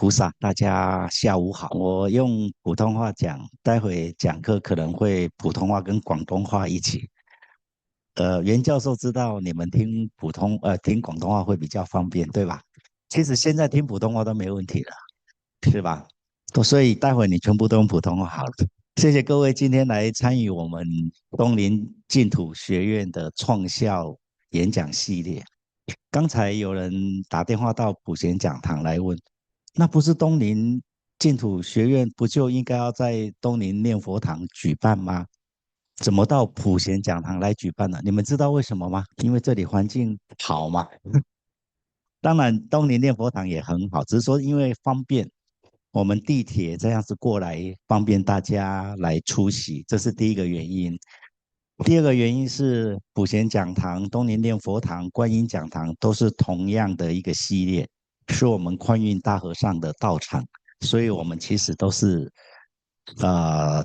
菩萨，大家下午好。我用普通话讲，待会讲课可能会普通话跟广东话一起。袁教授知道你们听广东话会比较方便，对吧？其实现在听普通话都没问题了，是吧？所以待会你全部都用普通话好了。谢谢各位今天来参与我们东林净土学院的创校演讲系列。刚才有人打电话到普贤讲堂来问，那不是东林净土学院不就应该要在东林念佛堂举办吗？怎么到普贤讲堂来举办呢？你们知道为什么吗？因为这里环境好嘛。当然，东林念佛堂也很好，只是说因为方便，我们地铁这样子过来，方便大家来出席，这是第一个原因。第二个原因是普贤讲堂、东林念佛堂、观音讲堂都是同样的一个系列，是我们宽运大和尚的道场，所以我们其实都是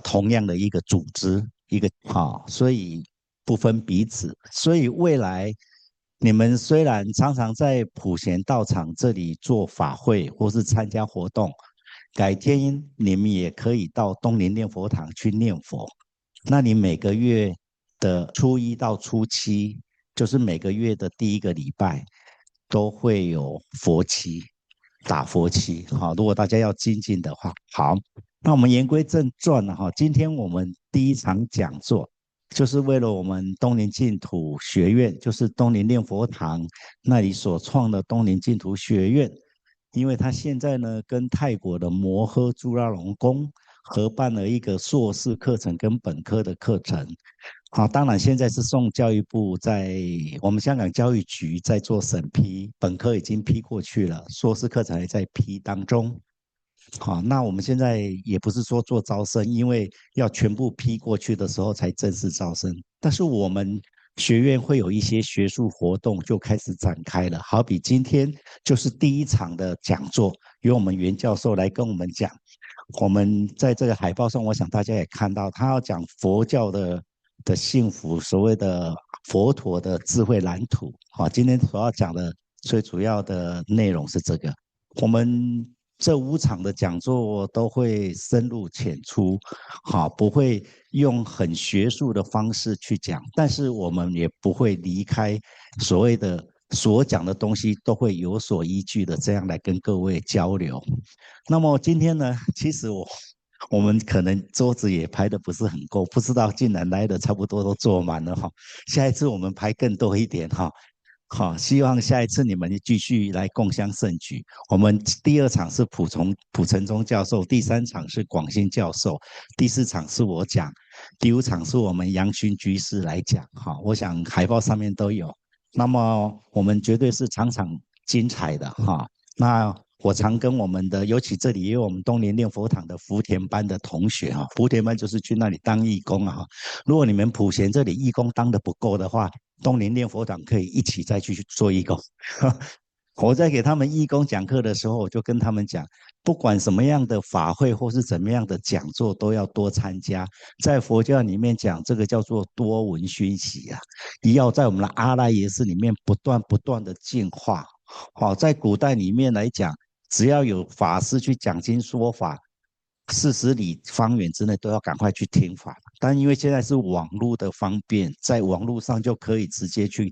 同样的一个组织，所以不分彼此。所以未来你们虽然常常在普贤道场这里做法会或是参加活动，改天你们也可以到东林念佛堂去念佛。那你每个月的初一到初七，就是每个月的第一个礼拜，都会有佛七，打佛七。好，如果大家要精进的话，好，那我们言归正传了哈。今天我们第一场讲座，就是为了我们东林净土学院，就是东林念佛堂那里所创的东林净土学院，因为他现在呢跟泰国的摩诃朱拉隆功合办了一个硕士课程跟本科的课程。好，当然现在是送教育部在我们香港教育局在做审批，本科已经批过去了，硕士课程还在批当中。好，那我们现在也不是说做招生，因为要全部批过去的时候才正式招生。但是我们学院会有一些学术活动就开始展开了，好比今天就是第一场的讲座，由我们袁教授来跟我们讲。我们在这个海报上，我想大家也看到，他要讲佛教的幸福，所谓的佛陀的智慧蓝图。好，今天所要讲的最主要的内容是这个。我们这5场的讲座都会深入浅出，好，不会用很学术的方式去讲，但是我们也不会离开所谓的所讲的东西都会有所依据的，这样来跟各位交流。那么今天呢，其实我们可能桌子也排的不是很够，不知道竟然来的差不多都坐满了哈。下一次我们排更多一点哈。好，希望下一次你们继续来共襄盛举。我们第2场是蒲承宗教授，第3场是广信教授，第4场是我讲，第5场是我们杨勋居士来讲。好，我想海报上面都有。那么我们绝对是场场精彩的哈。那我常跟我们的，尤其这里也有我们东林念佛堂的福田班的同学哈，福田班就是去那里当义工啊。如果你们普贤这里义工当的不够的话，东林念佛堂可以一起再去做义工。我在给他们义工讲课的时候，我就跟他们讲，不管什么样的法会或是怎么样的讲座，都要多参加。在佛教里面讲，这个叫做多闻熏习啊，也要在我们的阿赖耶识里面不断的进化。好，在古代里面来讲，只要有法师去讲经说法，40里方圆之内都要赶快去听法。但因为现在是网络的方便，在网络上就可以直接去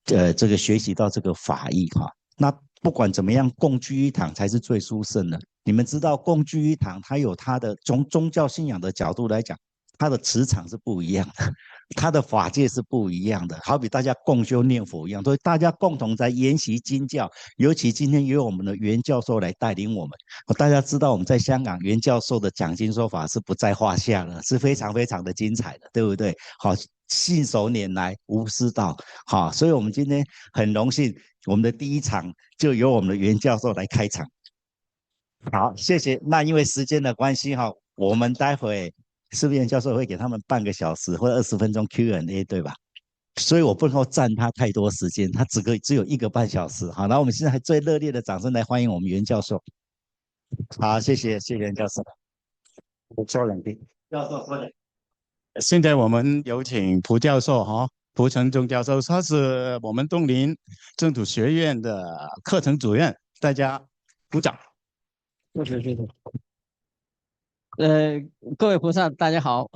这个学习到这个法义哈。那不管怎么样，共聚一堂才是最殊胜的。你们知道共聚一堂，它有它的从宗教信仰的角度来讲，它的磁场是不一样的。它的法界是不一样的，好比大家共修念佛一样，所以大家共同在研习经教。尤其今天由我们的袁教授来带领我们，大家知道我们在香港袁教授的讲经说法是不在话下了，是非常非常的精彩的，对不对？好，信手拈来无私道，好，所以我们今天很荣幸，我们的第一场就由我们的袁教授来开场。好，谢谢。那因为时间的关系哈，我们待会是不是袁教授会给他们半个小时或者20分钟 Q&A 对吧？所以我不能够占他太多时间，他只有1个半小时。好，那我们现在还最热烈的掌声来欢迎我们袁教授。好，谢谢袁教授。我说冷静，教授说的。现在我们有请蒲教授蒲承宗教授，他是我们东林净土学院的课程主任，大家鼓掌。是是是的。呃，各位菩萨，大家好。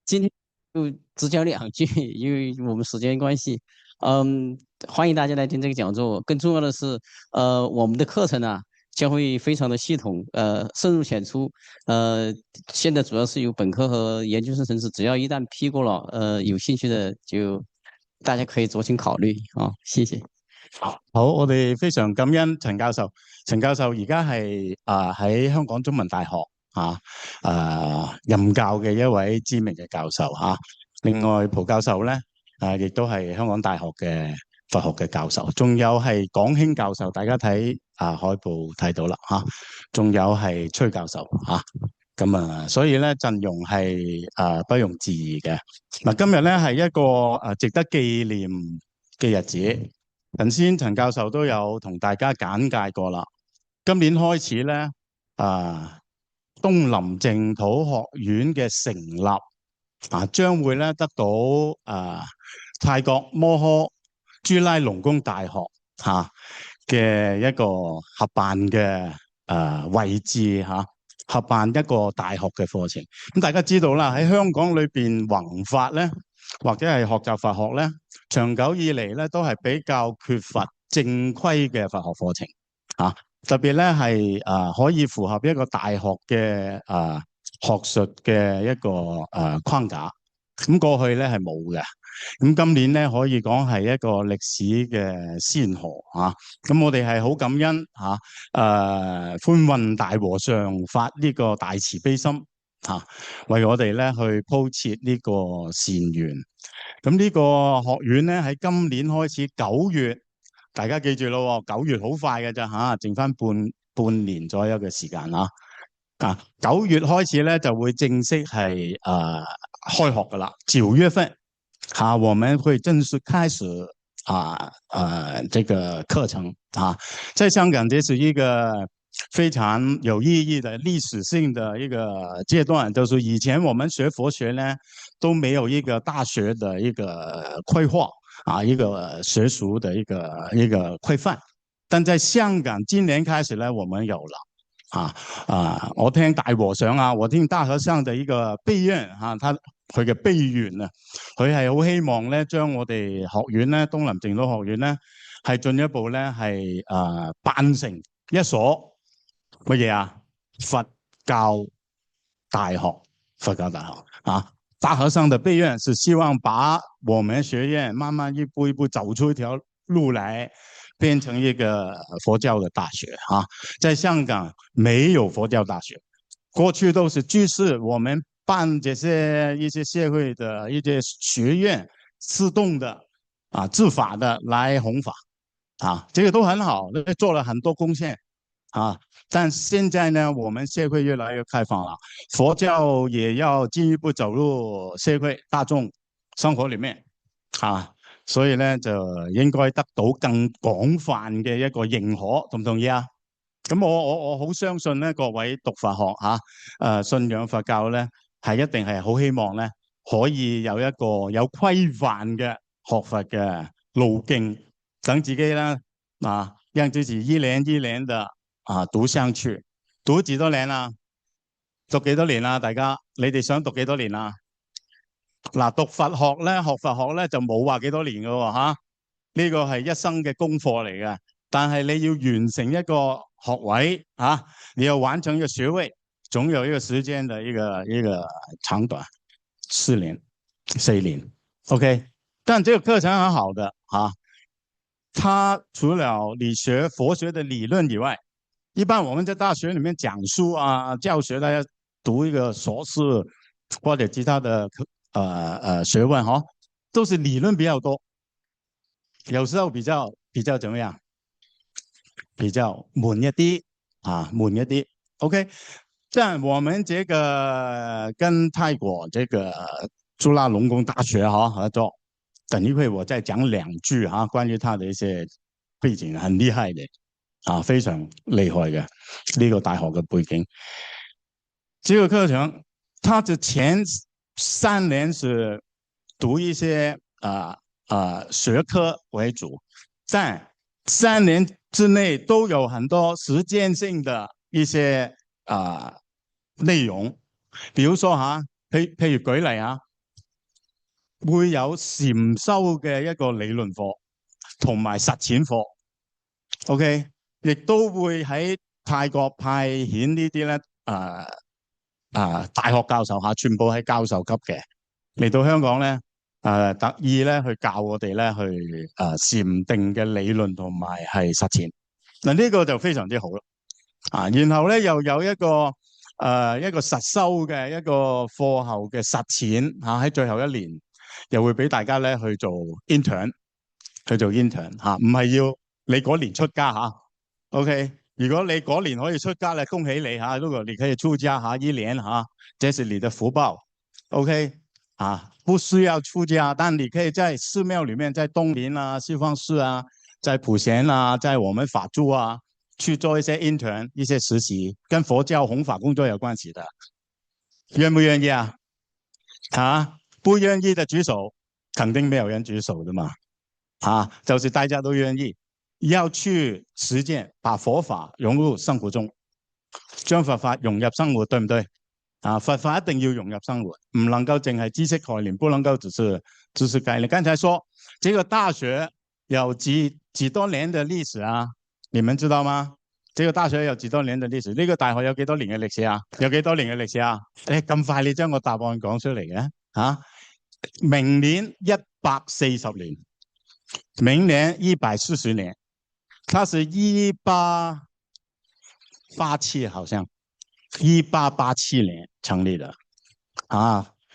今天就只讲2句，因为我们时间关系。嗯，欢迎大家来听这个讲座。更重要的是，我们的课程啊将会非常的系统，深入浅出。呃，现在主要是有本科和研究生层次，只要一旦批过了，有興趣的就大家可以酌情考慮啊。謝謝。好，我哋非常感恩陳教授。陳教授而家係喺香港中文大學任教嘅一位知名嘅教授嚇。另外蒲教授咧亦都係香港大學嘅佛學嘅教授，仲有係港興教授，大家睇海報睇到啦嚇。仲有係崔教授嚇。咁所以咧陣容係不容置疑嘅。嗱，今日咧係一個值得紀念嘅日子。頭先陳教授都有同大家簡介過啦。今年開始咧，東林淨土學院嘅成立將會咧得到泰國摩訶朱拉隆功大學嘅一個合辦嘅位置合辦一個大學嘅課程。咁大家知道啦，喺香港裏邊弘法咧，或者係學習佛學咧，長久以嚟咧都係比較缺乏正規嘅佛學課程特別咧係可以符合一個大學嘅學術嘅一個框架。咁過去咧係冇嘅。咁今年咧可以講係一個歷史嘅先河咁我哋係好感恩寬宏大和尚發呢個大慈悲心為我哋咧去鋪設呢個善緣。咁呢個學院咧喺今年開始9月，大家記住咯，9月好快嘅咋剩翻半年左右嘅時間9月開始咧就會正式係開學噶啦，9月份我們會正式開始這個課程在香港這是一個非常有意義的歷史性的一個階段，就是以前我們學佛學呢都沒有一個大學的一個規劃一個學術的一個規範，但在香港今年開始呢我們有了我聽大和尚我聽大和尚的一個備願佢嘅備願佢係好希望咧將我哋學院咧東林淨土學院咧係進一步咧係辦成一所乜嘢佛教大學。佛教大學大和尚的備願是希望把我們學院慢慢一步一步走出一條路來，變成一個佛教的大學在香港沒有佛教大學，過去都是居士我們辦這些一些社會的一些學院自動的自發的來弘法這個都很好，做了很多貢獻但現在呢我們社會越來越開放了，佛教也要進一步走入社會大眾生活裏面所以呢就應該得到更廣泛嘅一個認可，同唔同意咁我好相信呢各位讀佛學信仰佛教呢係一定係好希望呢可以有一個有規範嘅學佛嘅路徑，等自己呢讓自己一年一年的讀上去。讀幾多年讀幾多年大家你哋想讀幾多年讀佛學咧學佛學咧就冇話幾多年㗎呢個係一生嘅功課嚟嘅，但係你要完成一個學位你要完成一個學位，總有一個時間的一個長短，4年 OK。 但這個課程很好的它除了你學佛學的理論以外，一般我們在大學裏面講書教學，大家讀一個碩士或者其他的學問都是理論比較多，有時候比較怎麼樣，比較悶一啲悶一啲 OK。 但我們這個跟泰國這個朱拉隆功大學合作，等一會我再講2句關於他的一些背景，很厲害的非常厲害嘅呢個大學嘅背景。這個課程它的前3年是讀一些學科為主，但3年之內都有很多實踐性的一些內容，比如說譬如舉例會有禪修嘅一個理論課同埋實踐課 ，OK， 亦都會喺泰國派遣呢啲咧大學教授全部係教授級嘅嚟到香港咧特意咧去教我哋咧去禪定嘅理論同埋係實踐。嗱呢個就非常之好啦。然後咧又有一個實修嘅一個課後嘅實踐喺最後一年又會俾大家咧去做 intern， 唔係要你嗰年出家OK， 如果你嗰年可以出家咧，恭喜你如果你可以出家一年這是你的福報 OK 不需要出家，但你可以在寺廟裏面，在東林西方寺在普賢在我們法住去做一些 intern 一些實習，跟佛教弘法工作有關係的，願不願意不願意的舉手，肯定沒有人舉手的嘛就是大家都願意要去實踐，把佛法融入生活中，將佛法融入生活，對唔對佛法一定要融入生活，唔能夠淨係知識概念，不能夠只是知識概念。剛才說這個大學有幾多年的歷史你們知道嗎？這個大學有幾多年的歷史？呢個大學有幾多年嘅歷史有幾多年嘅歷史咁快你將個答案講出嚟嘅明年140年，明年140年，它是1887好像1887年成立的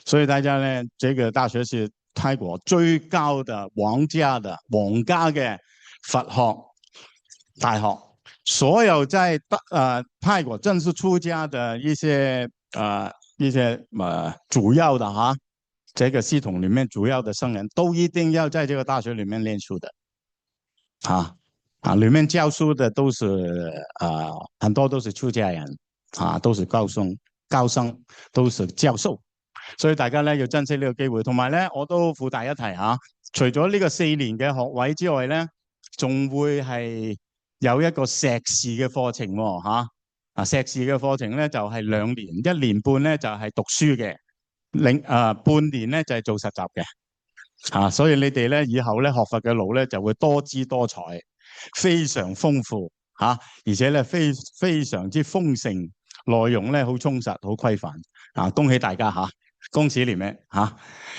所以大家呢，這個大學是泰國最高的皇家嘅佛學大學，所有在泰國正式出家的一些主要的這個系統裏面主要的僧人都一定要在這個大學裏面念書的裏面教書的都是很多都是出家人都是高僧都是教授，所以大家咧要珍惜呢個機會。同埋咧，我都附帶一提除咗呢個4年嘅學位之外咧，仲會係有一個碩士嘅課程碩士嘅課程咧就係2年，1年半咧就係讀書嘅，半年咧就係做實習嘅所以你哋咧以後咧學佛嘅路咧就會多姿多彩，非常豐富而且咧非常之豐盛，內容咧好充實好規範恭喜大家恭喜你們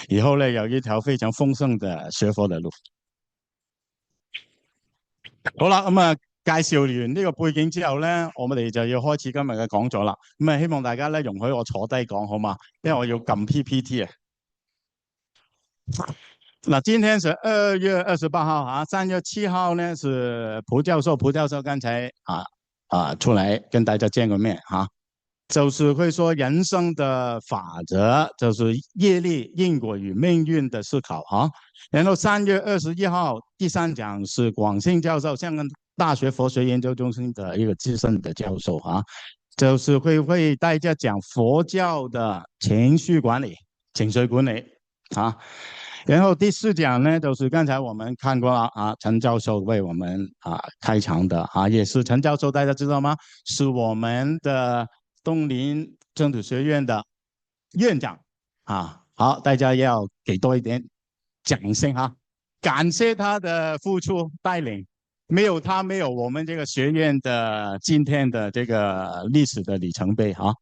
以後咧有一條非常豐盛的學佛的路。好啦，咁介紹完呢個背景之後咧，我哋就要開始今日嘅講座啦。咁希望大家咧容許我坐低講好嗎？因為我要撳 PPT 今天是2月28號3月7號呢是蒲教授剛才出來跟大家見個面就是會說人生的法則，就是業力、因果與命運的思考然後3月21號第3講是廣信教授，香港大學佛學研究中心的一個資深的教授就是會為大家講佛教的情緒管理然後第4講呢就是剛才我們看過了陳教授為我們開場的也是陳教授大家知道嗎？是我們的東林淨土學院的院長好，大家要給多一點掌聲感謝他的付出帶領，沒有他沒有我們這個學院的今天的這個歷史的里程碑好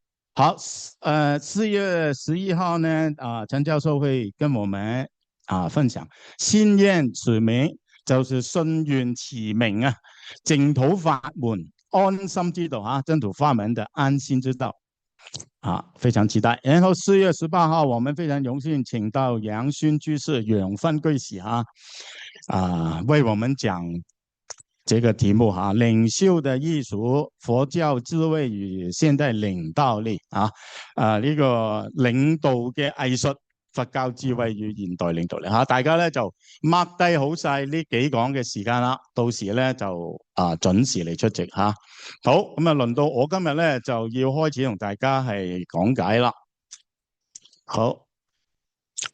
，4月11號呢陳教授會跟我們分享心願持名，就是信願持名淨土法門安心之道淨土法門的安心之道非常期待。然後4月18號我們非常榮幸請到楊勳居士永分居士為我們講這個題目領袖的藝術，佛教智慧與現代領導力呢個領導嘅藝術，佛教智慧與現代領導力大家咧就 mark 低好晒呢幾講嘅時間啦，到時咧就準時嚟出席好，咁輪到我今日咧就要開始同大家係講解啦。好，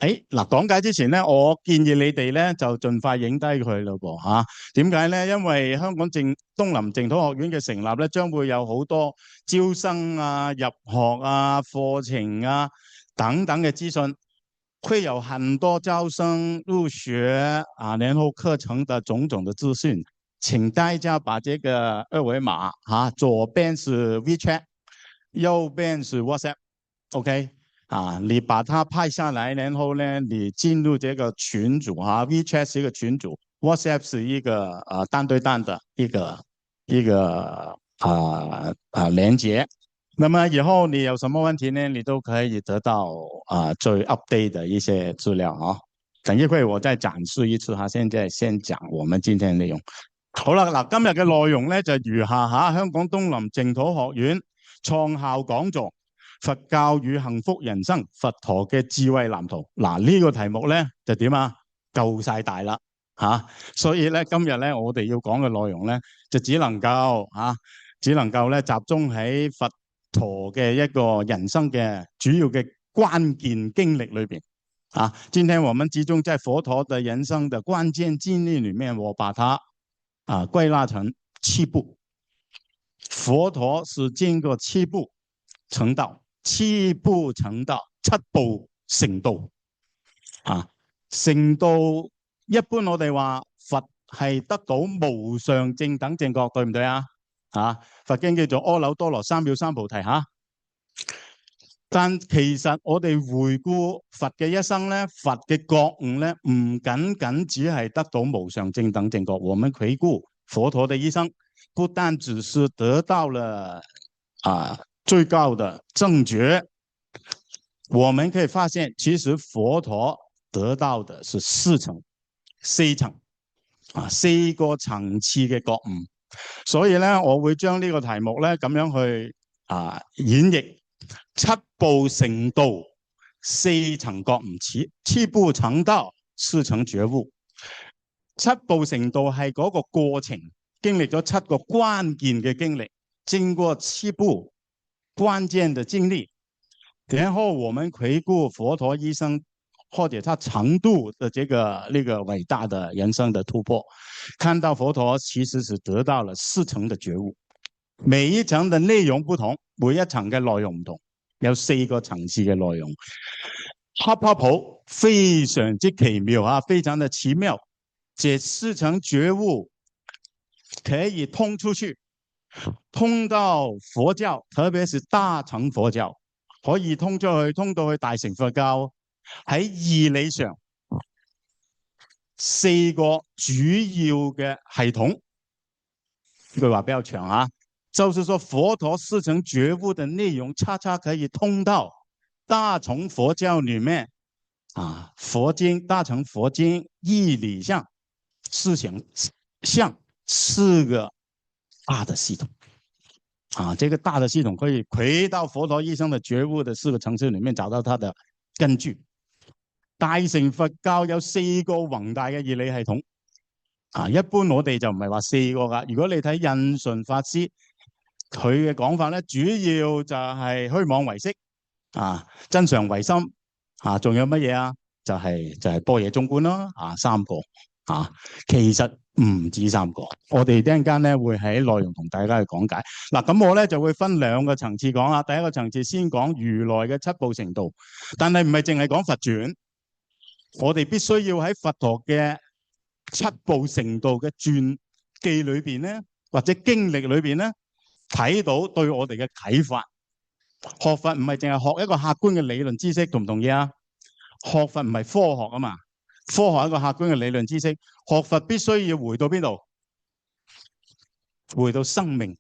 嗱，講解之前咧，我建議你哋咧就盡快影低佢咯噃嚇。點解咧？因為香港東林淨土學院嘅成立咧，將會有好多招生啊、入學啊、課程啊等等嘅資訊，會有很多招生入學啊，然後課程的種種的資訊。請大家把這個二維碼嚇，左邊是 WeChat， 右邊是 WhatsApp，OK？你把它拍下來，然後呢，你進入這個群組WeChat 是一個群組 ，WhatsApp 是一個單對單的一個連接。那麼以後你有什麼問題呢？你都可以得到最 update 的一些資料啊。等一會我再展示一次現在先講我們今天的內容。好啦，嗱，今日嘅內容咧就如下香港東林淨土學院創校講座。佛教與幸福人生，佛陀嘅智慧藍圖。嗱，呢個題目咧就點啊？夠晒大啦所以咧今日咧我哋要講嘅內容咧就只能夠咧集中喺佛陀嘅一個人生嘅主要嘅關鍵經歷裏邊今天我們集中在佛陀的人生的關鍵經歷裏面，我把它歸納成7步。佛陀是經過7步成道。7步成道，7步成道成道一般我哋話佛係得到無上正等正覺，對唔對佛經叫做阿耨多羅三藐三菩提但其實我哋回顧佛嘅一生咧，佛嘅覺悟咧唔僅僅只係得到無上正等正覺。我們回顧佛陀的一生，不單只是得到了最高的正覺，我們可以發現其實佛陀得到的是4層4個層次嘅覺悟。所以咧我會將呢個題目咧咁樣去演繹，7步成道4層覺悟，7步成道4層覺悟。7步成道係嗰個過程，經歷咗7個關鍵嘅經歷，經過7步關鍵的經歷，然後我們回顧佛陀一生或者他程度的這個偉大的人生的突破，看到佛陀其實是得到了4層的覺悟，每一層的內容不同，每一層嘅內容唔同，有4個層次嘅內容，恰恰好非常之奇妙非常的奇妙。這4層覺悟可以通出去，通到佛教，特別是大乘佛教，可以通出去，通到去大乘佛教。喺義理上4個主要嘅系統，呢句話比較長就是說佛陀4層覺悟的內容恰恰可以通到大乘佛教裏面佛經、大乘佛經義理上4項4個大的系統這個大的系統可以回到佛陀一生的覺悟的4個層次裏面找到它的根據。大乘佛教有4個宏大嘅義理系統一般我哋就唔係話4個噶。如果你睇印順法師佢嘅講法咧，主要就係虛妄唯識真常唯心仲有乜嘢就係般若中觀咯3個其實唔止3個。我哋一陣間咧會喺內容同大家去講解。咁我咧就會分2個層次講第一個層次先講如來嘅7步成道，但係唔係淨係講佛傳，我哋必須要喺佛陀嘅7步成道嘅傳記裏邊咧，或者經歷裏邊咧，睇到對我哋嘅啟發。學佛唔係淨係學一個客觀嘅理論知識，同唔同意學佛唔係科學嘛，科學係一個客觀嘅理論知識，學佛必須要回到邊度？回到生命，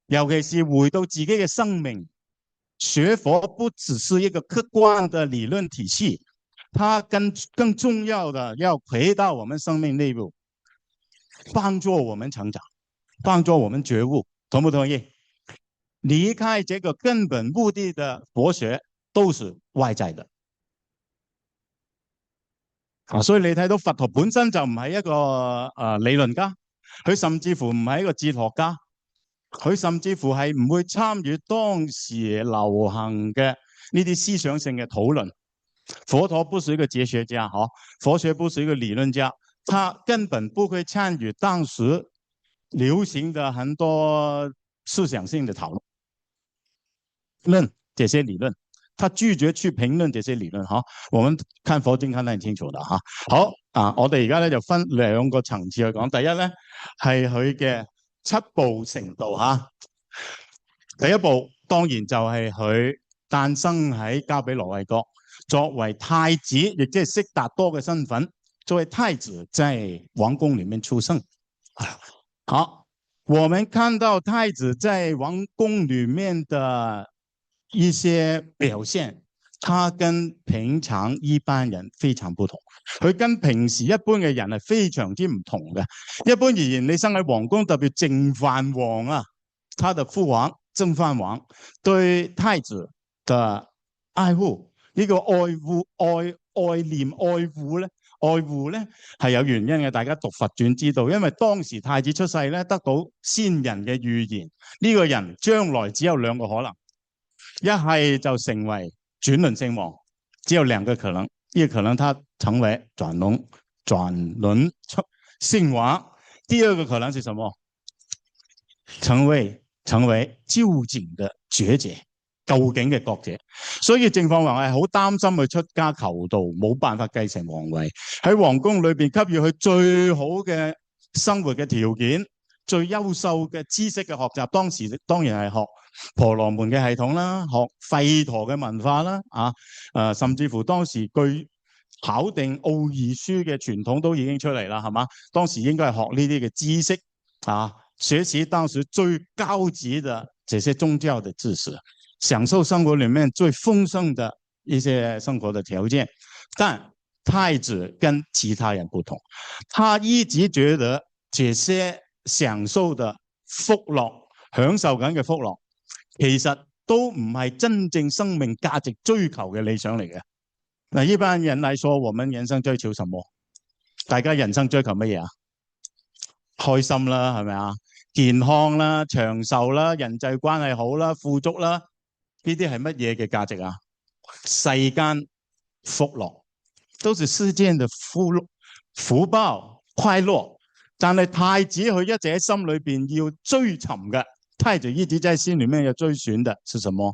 尤其是回到自己嘅生命。學佛不只是一個客觀的理論體系，它更重要的要回到我們生命內部，幫助我們成長，幫助我們覺悟，同不同意？離開這個根本目的的佛學都是外在的所以你睇到佛陀本身就唔係一個理論家，佢甚至乎唔係一個哲學家，佢甚至乎係唔會參與當時流行嘅呢啲思想性嘅討論。佛陀不是一个哲学家，佛学不是一个理论家，他根本不会参与当时流行的很多思想性的讨论这些理論，他拒絕去評論這些理論。我們看佛經看得很清楚的。好我哋而家咧就分兩個層次去講。第一咧係佢嘅七步程度。第一步當然就係佢誕生喺加比羅衛國，作為太子，亦即係悉達多嘅身份，作為太子在王宮裡面出生。好，我們看到太子在王宮裡面的一些表現，他跟平常一般人非常不同，佢跟平時一般嘅人係非常之唔同嘅。一般而言，你生喺皇宮，特別淨飯王啊，他的父王淨飯王對太子的愛護，呢個愛護愛念愛護咧，愛護咧係有原因嘅。大家讀佛傳知道，因為當時太子出世咧，得到先人嘅預言，呢個人將來只有兩個可能。一係就成為轉輪聖王，只有兩個可能，一個可能他成為轉輪聖王，第二個可能是什麼？成為究竟的覺者，究竟嘅覺者。所以淨飯王係好擔心佢出家求道，冇辦法繼承皇位，喺皇宮裏邊給予佢最好嘅生活嘅條件，最優秀嘅知識嘅學習。當時當然係學婆羅門嘅系統啦，學吠陀嘅文化啦，甚至乎當時據考定奧義書嘅傳統都已經出嚟啦，係嘛？當時應該係學呢啲嘅知識學習當時最高級的這些宗教的知識，享受生活裡面最豐盛的一些生活的條件。但太子跟其他人不同，他一直覺得這些享受的福樂，享受緊嘅福樂，其實都唔係真正生命價值追求嘅理想嚟嘅。嗱，一般人來說，我們人生追求什麼？大家人生追求乜嘢啊？開心啦，係咪啊？健康啦，長壽啦，人際關係好啦，富足啦，呢啲係乜嘢嘅價值啊？世間福樂，都是世間的福報快樂。但係太子佢一直喺心裏邊要追尋嘅，太子一直在心裏面要追尋的是什麼？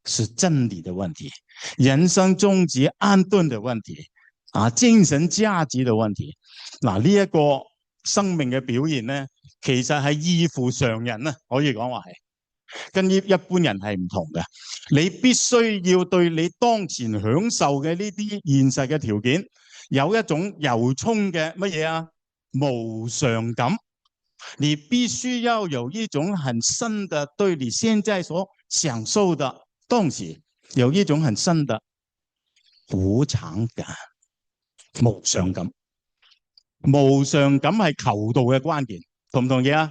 是真理的問題，人生終極安頓的問題，精神價值的問題。嗱，呢一個生命嘅表現咧，其實係異乎常人啊，可以講話係跟一般人係唔同嘅。你必須要對你當前享受嘅呢啲現實嘅條件有一種由衷嘅乜嘢啊？無常感。你必須要有一種很深的對你現在所享受的東西有一種很深的無常感。無常感，無常感係求道嘅關鍵，同唔同意啊？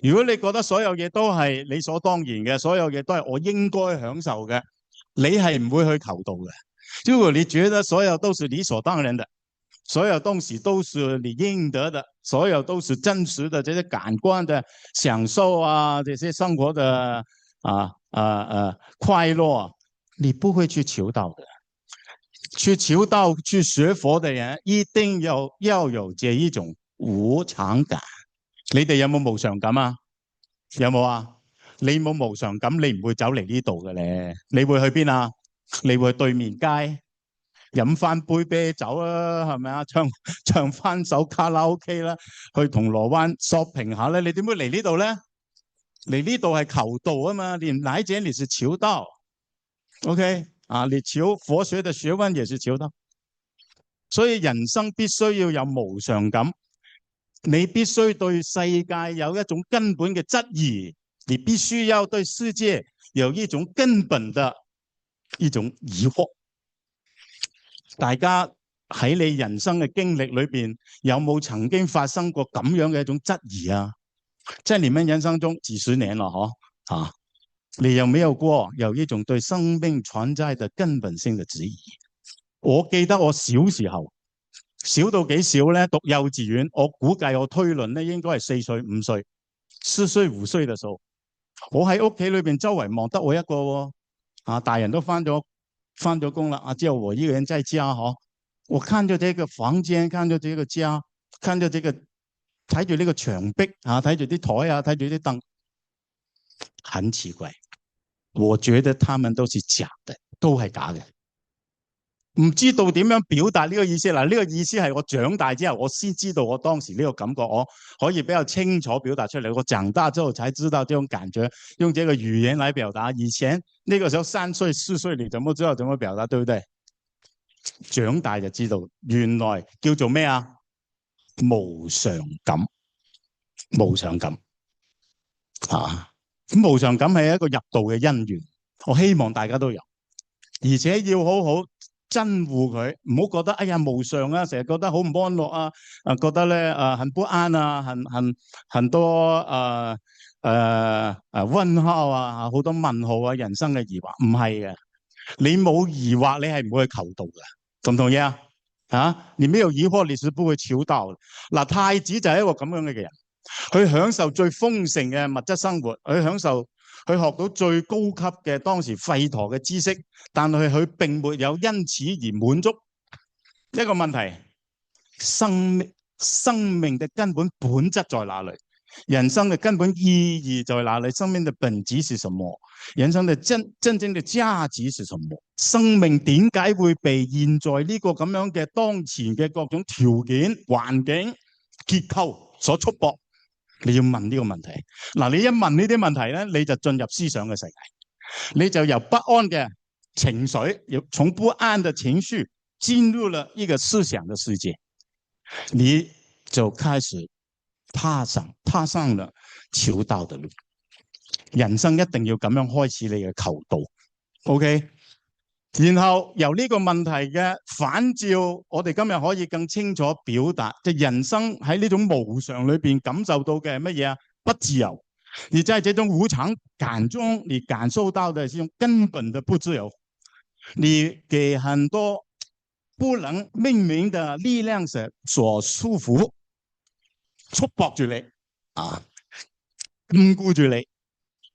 如果你覺得所有嘢都係理所當然嘅，所有嘢都係我應該享受嘅，你係唔會去求道嘅。如果你覺得所有都是理所當然的，所有東西都是你應得的，所有都是真實的，這些感官的享受啊，這些生活的快樂，你不會去求道的。去求道、去學佛的人，一定要有這一種無常感。你哋有冇無常感啊？有冇啊？你冇無常感，你唔會走嚟呢度嘅咧。你會去邊啊？你會去對面街飲翻杯啤酒啦，係咪啊？唱翻首卡拉 OK 啦，去銅鑼灣 shopping 下咧。你點會嚟呢度咧？嚟呢度係求道啊嘛，你來這裡是求道 ，OK 你求佛學的學問也是求道，所以人生必須要有無常感。你必須對世界有一種根本嘅質疑，你必須要對世界有一種根本的一種疑惑。大家喺你人生嘅經歷裏邊，有冇曾經發生過咁樣嘅一種質疑啊？在你們人生中幾十年了你有沒有過有一種對生命存在的根本性的質疑？我記得我小時候，小到幾少呢？讀幼稚園，我估計我推論呢應該係4歲、5歲、4歲、5歲嘅時候，我喺屋企裏邊周圍望得我一個大人都返咗翻咗工啦，只有我一個人在家我看着這個房間，看着這個家，看着這個睇住呢個牆壁睇住啲台睇住啲凳，很奇怪。我覺得他們都是假的，都係假嘅。唔知道點樣表達呢個意思嗱？呢個意思係我長大之後，我先知道我當時呢個感覺，我可以比較清楚表達出嚟。我長大之後才知道這種感覺，用這個語言來表達。以前那個時候3歲4歲，你怎麼知道怎麼表達，對不對？長大就知道，原來叫做咩啊？無常感，無常感咁無常感係一個入道嘅因緣，我希望大家都有，而且要好好珍護佢，唔好覺得哎呀無常啊，成日覺得好唔安樂啊，覺得咧很不安啊，很多問號啊，好多問號啊，人生嘅疑惑，唔係嘅，你冇疑惑，你係唔會去求道嘅，同唔同意啊？你沒有疑惑，你是不會求道。嗱，太子就係一個咁樣嘅人。佢享受最豐盛嘅物質生活，佢學到最高級嘅當時吠陀嘅知識，但係佢並沒有因此而滿足。一個問題，生命嘅根本質在哪裏？人生嘅根本意義在哪裏？生命嘅本質是什麼？人生嘅真正嘅價值是什麼？生命點解會被現在呢個咁樣嘅當前嘅各種條件、環境、結構所束縛？你要問呢個問題。嗱，你一問呢啲問題咧，你就進入思想嘅世界，你就由不安嘅情緒，從不安嘅情緒進入了一個思想嘅世界，你就開始踏上了求道的路。人生一定要咁樣開始你嘅求道 ，OK？ 然後由呢個問題嘅反照，我哋今日可以更清楚表達，即係人生喺呢種無常裏邊感受到嘅乜嘢啊？不自由，而在這種無常感中，你感受到的是一種根本的不自由。你給很多不能命名的力量所束縛，束縛住你禁錮住你，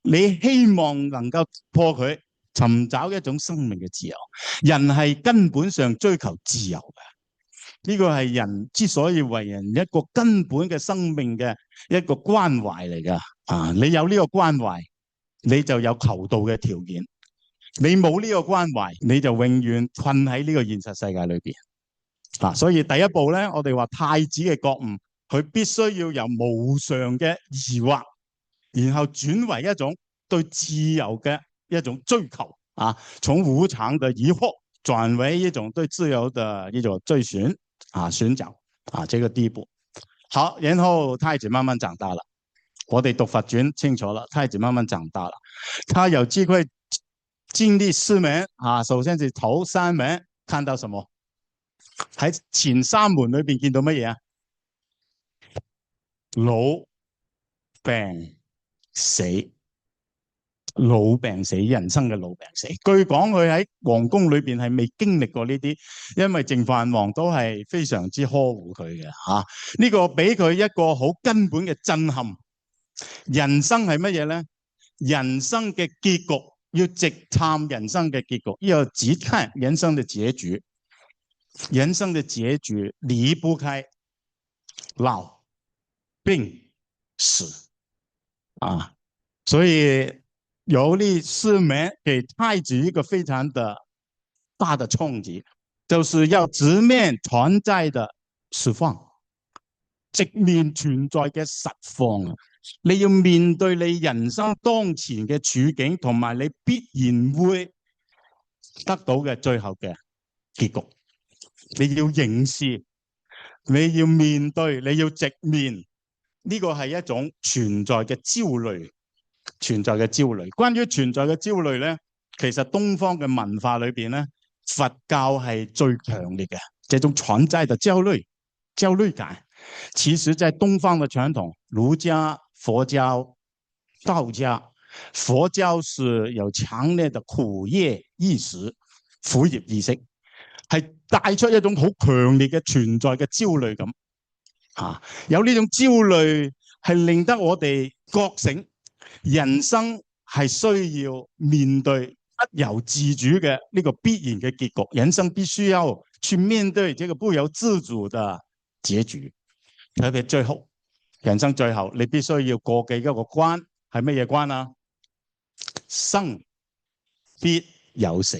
你希望能夠破佢，尋找一種生命嘅自由。人係根本上追求自由嘅，呢個係人之所以為人一個根本嘅生命嘅一個關懷嚟噶。你有呢個關懷，你就有求道嘅條件。你冇呢個關懷，你就永遠困喺呢個現實世界裏邊。所以第一步咧，我哋話太子嘅覺悟，佢必須要由無常嘅疑惑，然後轉為一種對自由嘅一種追求從無常的疑惑轉為一種對自由的一種追尋尋找這個第一步。好，然後太子慢慢長大了，我哋讀佛傳清楚了，太子慢慢長大了，他有機會經歷4門首先是頭3門，看到什麼？喺前3門裏邊見到乜嘢啊？老病死。老病死，人生嘅老病死。據講佢喺皇宮裏邊係未經歷過呢啲，因為淨飯王都係非常之呵護佢嘅呢個俾佢一個好根本嘅震撼。人生係乜嘢咧？人生嘅結局，要直探人生嘅結局，要只看人生嘅結局。人生嘅結局離不開老病死所以有呢4門給太子一個非常的大的衝擊，就是要直面存在的實況，直面存在嘅實況。你要面對你人生當前嘅處境，同埋你必然會得到嘅最後嘅結局。你要認識，你要面對，你要直面，呢個係一種存在嘅焦慮。存在嘅焦慮，關於存在嘅焦慮咧，其實東方嘅文化裏邊咧，佛教係最強烈嘅這種存在的焦慮感。其實在東方嘅傳統，儒家、佛教、道家，佛教是有強烈的苦業意識，苦業意識係帶出一種好強烈嘅存在嘅焦慮感有呢種焦慮係令得我哋覺醒。人生係需要面對不由自主嘅呢個必然嘅結局，人生必須要去面對這個不由自主的結局。特別最後，人生最後你必須要過嘅一個關係乜嘢關啊？生必有死。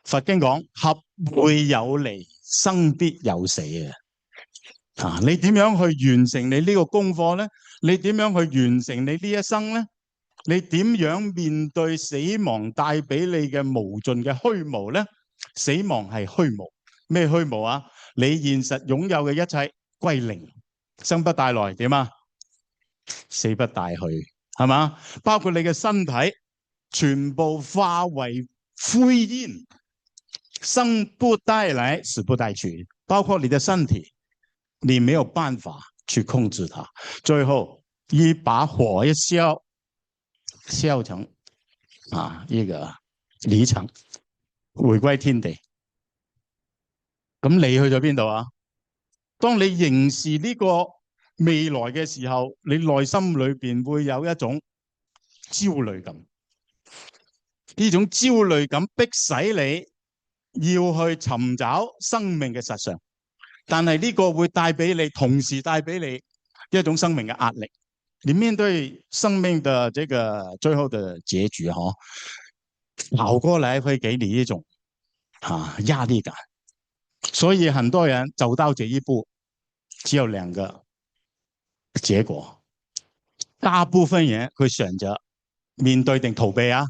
佛經講合會有離，生必有死啊！你點樣去完成你呢個功課呢？你點樣去完成你呢一生呢？你點樣面對死亡帶俾你嘅無盡嘅虛無呢？死亡係虛無，咩虛無啊？你現實擁有嘅一切歸零，生不帶來點啊？死不帶去，係嘛？包括你嘅身體全部化為灰煙，生不帶來，死不帶去，包括你的身體，你沒有辦法去控制它，最後一把火一燒，燒成呢個離塵，回歸天地。咁你去咗邊度啊？當你凝視呢個未來嘅時候，你內心裏邊會有一種焦慮感，呢種焦慮感迫使你要去尋找生命嘅實相，但係呢個會帶俾你，同時帶俾你一種生命嘅壓力。你面對生命的這個最後的結局，跑過來會給你一種壓力感。所以很多人走到這一步，只有兩個結果，大部分人會選擇面對定逃避啊，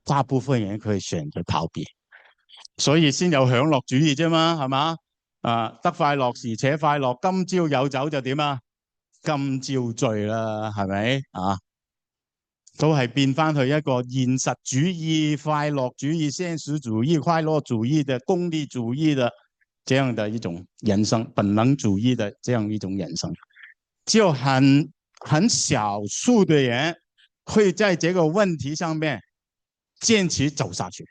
大部分人會選擇逃避，所以先有享樂主義啫嘛，係嘛？得快樂時且快樂，今朝有酒就點啊？今朝醉啦，係咪啊？都係變翻去一個現實主義、快樂主義、現實主義、快樂主義的功利主義的這樣的一種人生，本能主義的這樣一種人生。只有很少數的人會在這個問題上面堅持走下去，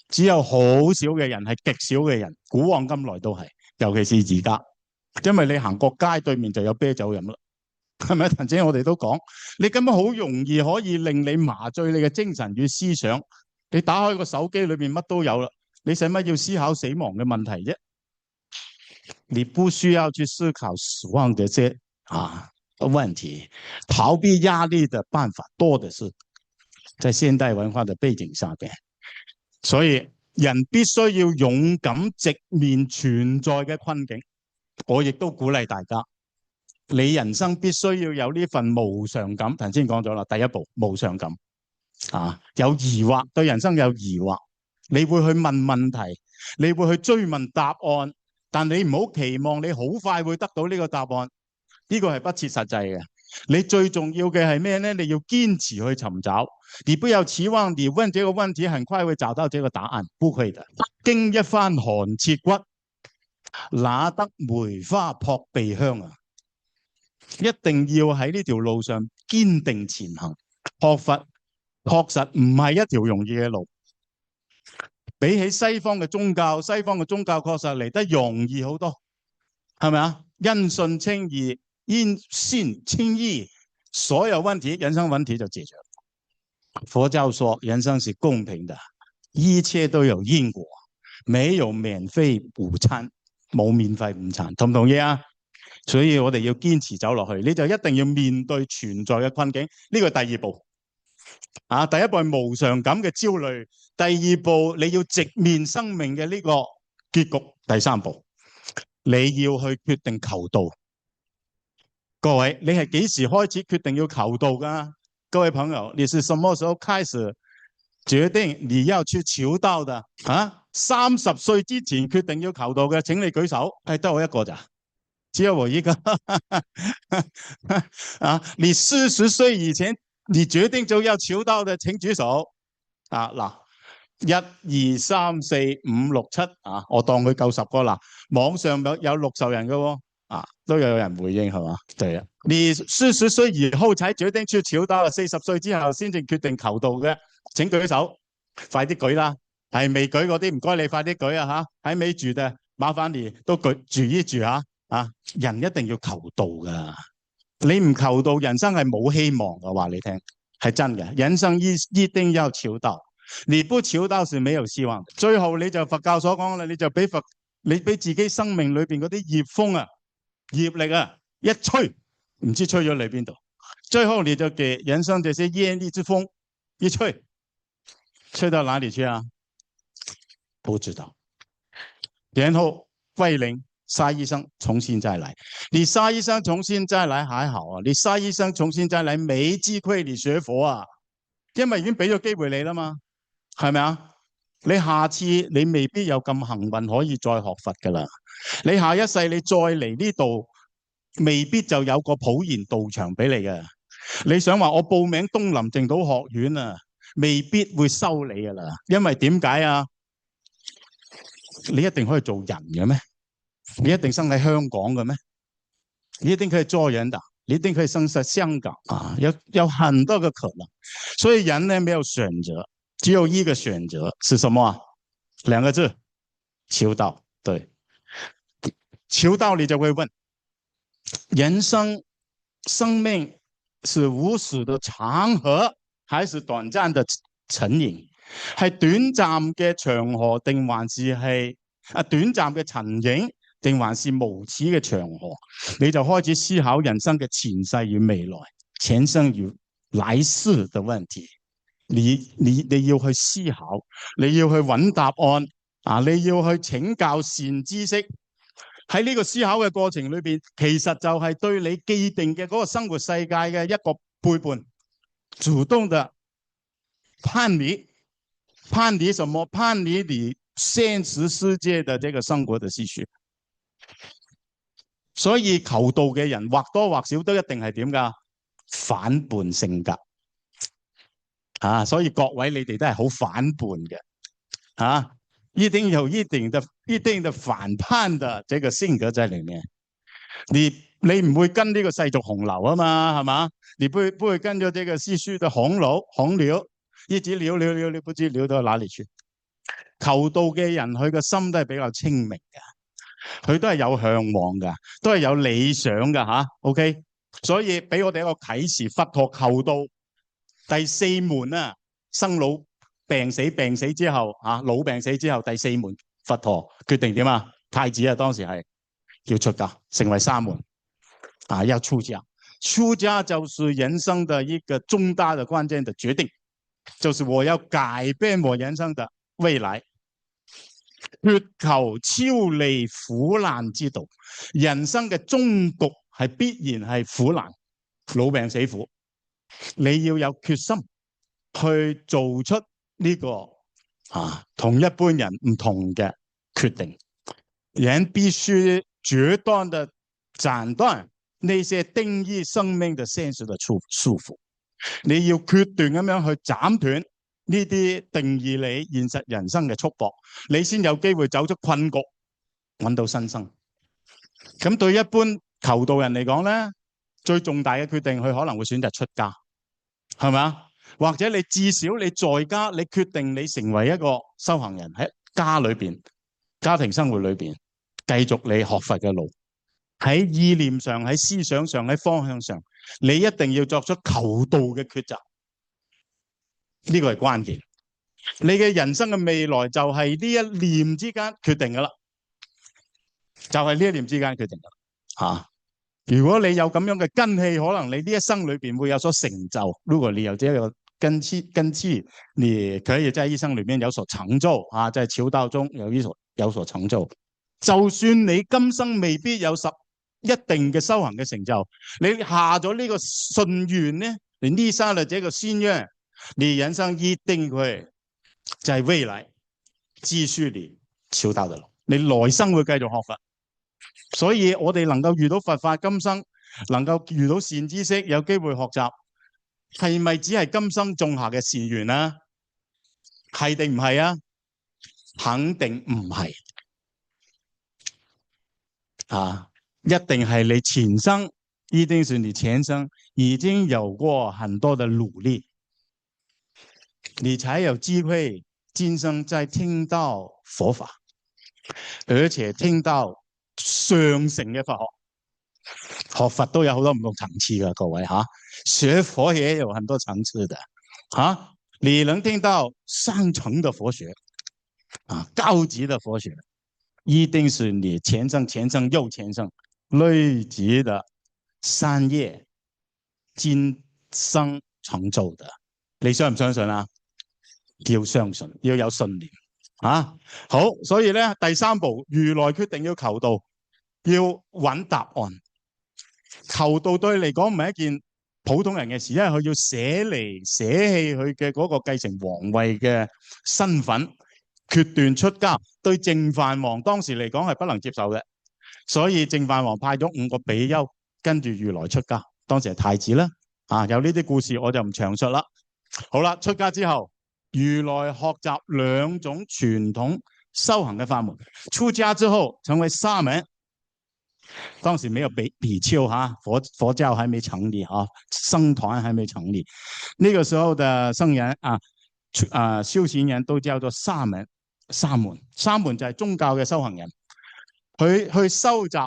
只有好少嘅人，係極少嘅人，古往今來都係，尤其是而家，因為你行過街對面就有啤酒飲啦。係咪？頭先我哋都講，你根本好容易可以令你麻醉你嘅精神與思想。你打開個手機裏面乜都有啦，你使乜要思考死亡嘅問題啫？你不需要去思考死亡這些問題，逃避壓力的辦法多的是，在現代文化的背景下邊，所以人必須要勇敢直面存在嘅困境。我亦都鼓勵大家。你人生必須要有呢份無常感，頭先講咗啦，第一步無常感有疑惑，對人生有疑惑，你會去問問題，你會去追問答案，但你唔好期望你好快會得到呢個答案，呢個係不切實際嘅。你最重要嘅係咩呢？你要堅持去尋找，你不要期望你問這個問題很快會找到這個答案，不會的。經一番寒徹骨，哪得梅花撲鼻香啊！一定要喺呢條路上堅定前行。學佛確實唔係一條容易嘅路，比起西方嘅宗教，西方嘅宗教確實嚟得容易好多，係咪啊？因信稱義，因信稱義，所有問題，人生問題就解決了。佛教說人生是公平的，一切都有因果，沒有免費午餐，冇免費午餐，同唔同意啊？所以我哋要堅持走落去，你就一定要面對存在嘅困境，呢個係第二步。第一步係無常感嘅焦慮，第二步你要直面生命嘅呢個結局，第三步你要去決定求道。各位，你係幾時開始決定要求道㗎？各位朋友，你是什麼時候開始決定你要去求道的？30歲之前決定要求道嘅，請你舉手。得我一個咋？只有我一個你40歲以前你決定就要求道的，請舉手。嗱，1、2、3、4、5、6、7我當佢夠10個啦。網上有60人嘅喎，都有人回應係嘛？對啊，你40歲以後才決定去求道，40歲之後先至決定求道嘅，請舉手，快啲舉啦！係未舉嗰啲唔該你快啲舉啊嚇！喺未住嘅麻煩你都舉住一住嚇。人一定要求道噶，你唔求道，人生係冇希望嘅。話你聽，係真嘅，人生一定要求道，你不求道是沒有希望的。最後你就佛教所講啦，你俾自己生命裏邊嗰啲業風啊、業力啊一吹，唔知吹咗嚟邊度，最後你就給人生這些業力之風一吹，吹到哪裡去啊？不知道。然後歸零，殺一生，重新再來。你殺一生重新再來還好啊，你殺一生重新再來沒機會你學佛啊，因為已經俾咗機會你啦嘛，係咪啊？你下次你未必有咁幸運可以再學佛噶啦，你下一世你再嚟呢度，未必就有個普賢道場俾你嘅。你想話我報名東林淨土學院啊，未必會收你噶啦，因為點解啊？你一定可以做人嘅咩？你一定生喺香港嘅咩？你一定可以做人的，你一定可以生在香港啊？有很多個可能，所以人呢沒有選擇，只有一個選擇是什麼啊？兩個字，求道。對，求道你就會問，人生命是無始的長河，還是短暫的沉影？係短暫嘅長河定還是係短暫嘅沉影，定還是無始嘅長河？你就開始思考人生嘅前世與未來、前生與來世嘅問題。你要去思考，你要去揾答案啊！你要去請教善知識。喺呢個思考嘅過程裏邊，其實就係對你既定嘅嗰個生活世界嘅一個背叛，主動的叛離。叛離什麼？叛離你現實世界的這個生活的思緒。所以求道嘅人或多或少都一定係點㗎？反叛性格啊！所以各位你哋都係好反叛嘅啊！一定有一定的反叛的這個性格在裏面。你唔會跟呢個世俗洪流啊嘛，係嘛？你不會跟咗這個世俗的洪流。一直聊，你不知聊到哪裡去。求道嘅人，佢個心都係比較清明嘅，佢都係有向往嘅，都係有理想嘅吓。OK， 所以俾我哋一個啟示，佛陀求道第四門啊，生老病死之後啊，老病死之後第四門，佛陀決定點啊？太子啊，當時係要出家，成為沙門啊，要出家。出家就是人生的一個重大的關鍵的決定。就是我要改變我人生的未來，脫求超離苦難之道。人生嘅終局係必然係苦難，老病死苦。你要有決心去做出呢個同一般人唔同嘅決定。人必須決斷地斬斷那些定義生命的現實的束縛。你要決斷咁樣去斬斷呢啲定義你現實人生嘅束縛，你先有機會走出困局，揾到新生。咁對一般求道人嚟講咧，最重大嘅決定，佢可能會選擇出家，係咪？或者你至少你在家，你決定你成為一個修行人，喺家裏邊、家庭生活裏邊繼續你學佛嘅路。喺意念上、喺思想上、喺方向上，你一定要作出求道嘅抉擇，呢個係關鍵。你嘅人生嘅未來就係呢一念之間決定噶啦，就係呢一念之間決定噶啦。如果你有咁樣嘅根氣，可能你呢一生裏邊會有所成就。如果你有這個根氣，你可以在一生裏面有所成就啊，在求道中有所成就。就算你今生未必有一定嘅修行嘅成就，你下咗呢個信願呢，你立下了這個心願，你人生一定會在未來繼續你求道的路，你來生會繼續學佛。所以我哋能夠遇到佛法，今生能夠遇到善知識，有機會學習，係咪只係今生種下嘅善緣啊？係定唔係啊？肯定唔係啊！一定係你前生，一定是你前生已經有過很多的努力，你才有機會今生再聽到佛法，而且聽到上乘嘅佛學。學佛都有好多唔同層次嘅，各位哈，學佛也有很多層次的啊。你能聽到上層的佛學啊，高級的佛學，一定是你前生又前生累積的善業今生成就的。你相唔相信啊？要相信，要有信念啊。好，所以咧第三步，如來決定要求道，要揾答案。求道對你嚟講唔係一件普通人嘅事，因為佢要捨棄佢嘅嗰個繼承皇位嘅身份，決斷出家。對淨飯王當時嚟講係不能接受嘅，所以淨飯王派咗5個比丘跟住如來出家。當時係太子啦，有呢啲故事我就唔詳述啦。好啦，出家之後，如來學習2種傳統修行嘅法門。出家之後成為沙門。當時沒有比丘哈，佛教還沒成立啊，僧團還沒成立。那個時候的僧人修行人都叫做沙門。沙門就係宗教嘅修行人，佢去收集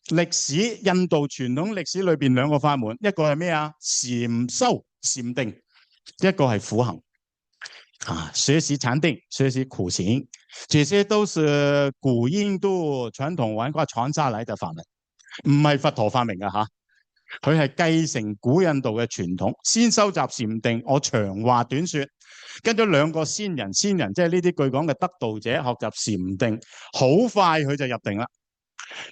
歷史，印度傳統歷史裏邊2個法門，一個係咩啊？禪修禪定，一個係苦行學習禪定，學習苦行。這些都是古印度傳統文化傳下來的法門，唔係佛陀發明嘅吓，佢係繼承古印度嘅傳統。先收集禪定，我長話短說，跟咗2個先人即係呢啲據講嘅得道者學習禪定，好快佢就入定啦，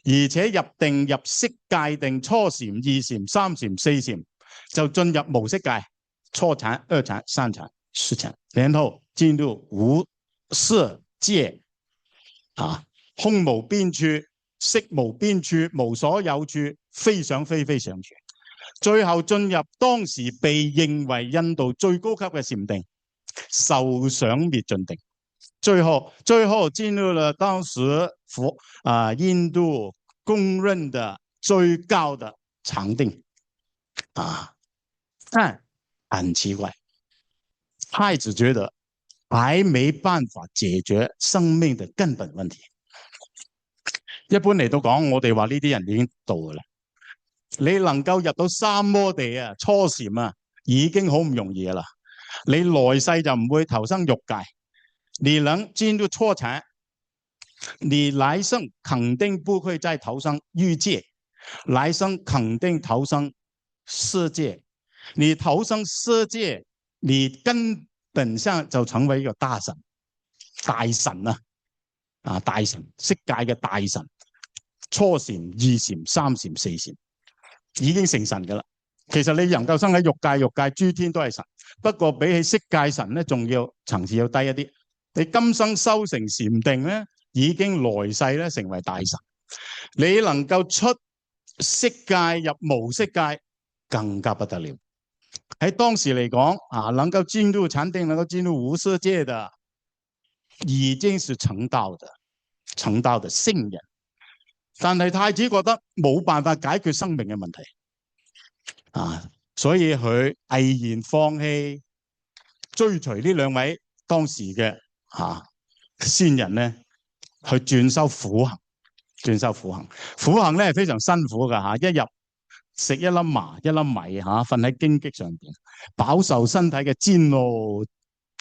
而且入定入色界定，初禪、2禪、3禪、4禪，就進入無色界，初禪、2禪、3禪、4禪，然後進入無色界空無邊處，色無邊處，無所有處，非想非非想處，最後進入當時被認為印度最高級嘅禪定，受想滅盡定，最後進入了當時印度公認的最高的禪定但很奇怪，太子覺得還沒辦法解決生命的根本問題。一般嚟到講，我哋話呢啲人已經到㗎啦。你能夠入到三摩地初禪已經好唔容易㗎啦。你來世就唔會投生欲界，你能進入初禪，你來生肯定不會再投生欲界，來生肯定投生色界。你投生色界，你根本上就成為一個大神大神，色界嘅大神，初禪、2禪、3禪、4禪已經成神噶啦。其實你能夠生喺欲界諸天都係神，不過比起色界神咧，仲要層次要低一啲。你今生修成禪定咧，已經來世咧成為大神。你能夠出色界入無色界，更加不得了。喺當時嚟講能夠進入禪定，能夠進入無色界的，已經是成道的聖人。但係太子覺得冇辦法解決生命嘅問題所以佢毅然放棄追隨呢2位當時嘅先人咧，去轉修苦行。苦行咧係非常辛苦噶一日食1粒麻1粒米瞓喺荊棘上邊，飽受身體嘅煎熬、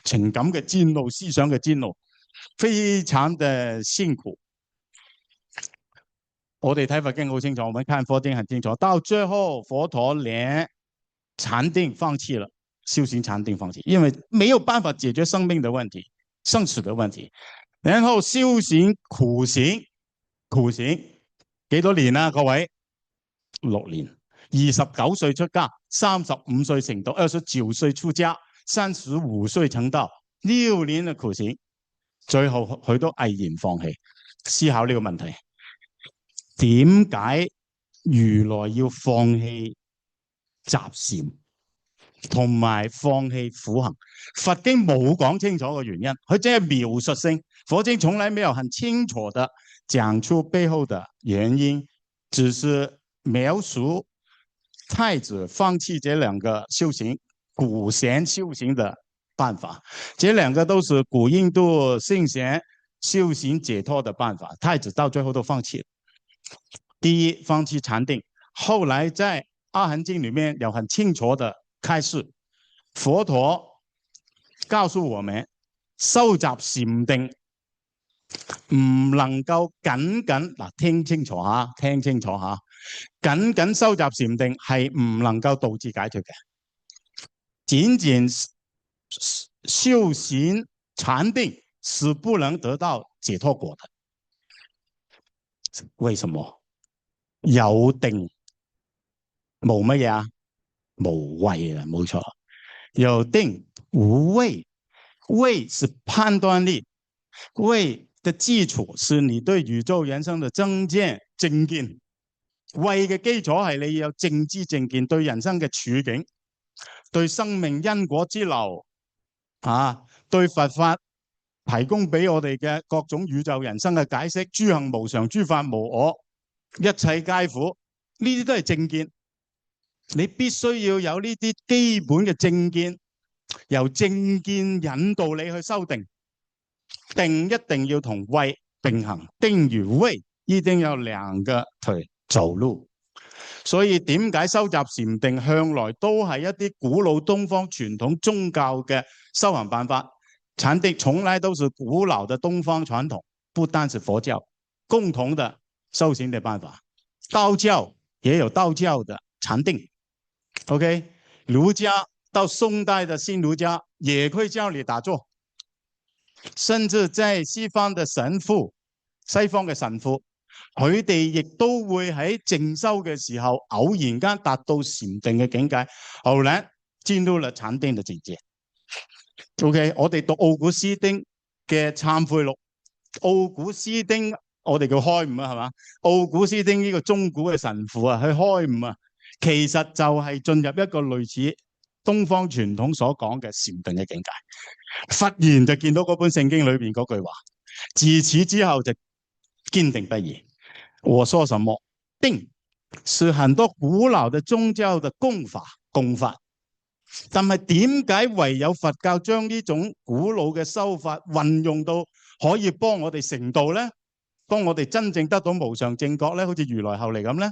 情感嘅煎熬、思想嘅煎熬，非常的辛苦。我哋睇佛經好清楚，我們看佛經很清楚，到最後佛陀連禪定放棄了，修行禪定放棄，因為沒有辦法解決生命的問題、生死的問題。然後修行苦行幾多年啊？各位6年，29歲出家，35歲成道，29歲出家，35歲成道，6年嘅苦行，最後佢都毅然放棄。思考呢個問題，點解如來要放棄雜禪同埋放棄苦行？佛經冇講清楚嘅原因，佢只係描述性。佛經從來沒有很清楚的講出背後的原因，只是描述太子放棄這2個修行古禪修行的辦法，這2個都是古印度聖賢修行解脫的辦法，太子到最後都放棄了。第一，放棄禪定；後來在阿含經裏面有很清楚的開示，佛陀告訴我們，收集禪定唔能夠僅僅嗱，聽清楚吓，聽清楚吓，僅僅收集禪定係唔能夠導致解脫嘅，僅僅修行禪定是不能得到解脫果的。為什麼？有定冇乜嘢啊？無畏啊，冇錯。有定無畏，畏是判斷力，畏的基礎是你對宇宙人生的正見正見。畏嘅基礎係你有正知正見，對人生嘅處境，對生命因果之流啊，對佛法提供俾我哋嘅各種宇宙人生嘅解釋，諸行無常，諸法無我，一切皆苦，呢啲都係正見。你必須要有呢啲基本嘅正見，由正見引導你去修定。定一定要同畏並行，定與畏一定要兩個腿走路。所以點解收集禪定向來都係一啲古老東方傳統宗教嘅修行辦法？禪定從來都是古老的東方傳統，不單是佛教共同的修行的辦法。道教也有道教的禪定 ，OK， 儒家到宋代的新儒家也會教你打坐，甚至在西方嘅神父，佢哋亦都會喺靜修嘅時候偶然間達到禪定嘅境界，後來進入了禪定嘅境界。OK， 我哋讀奧古斯丁嘅懺悔錄，奧古斯丁我哋叫開悟啊，係嘛？奧古斯丁呢個中古嘅神父啊，去開悟啊，其實就係進入一個類似東方傳統所講嘅禪定嘅境界。忽然就見到嗰本聖經裏邊嗰句話，自此之後就堅定不移。我說什麼？定是很多古老的宗教的功法，但係點解唯有佛教將呢種古老嘅修法運用到可以幫我哋成道呢？幫我哋真正得到無上正覺呢？好似如來後嚟咁呢？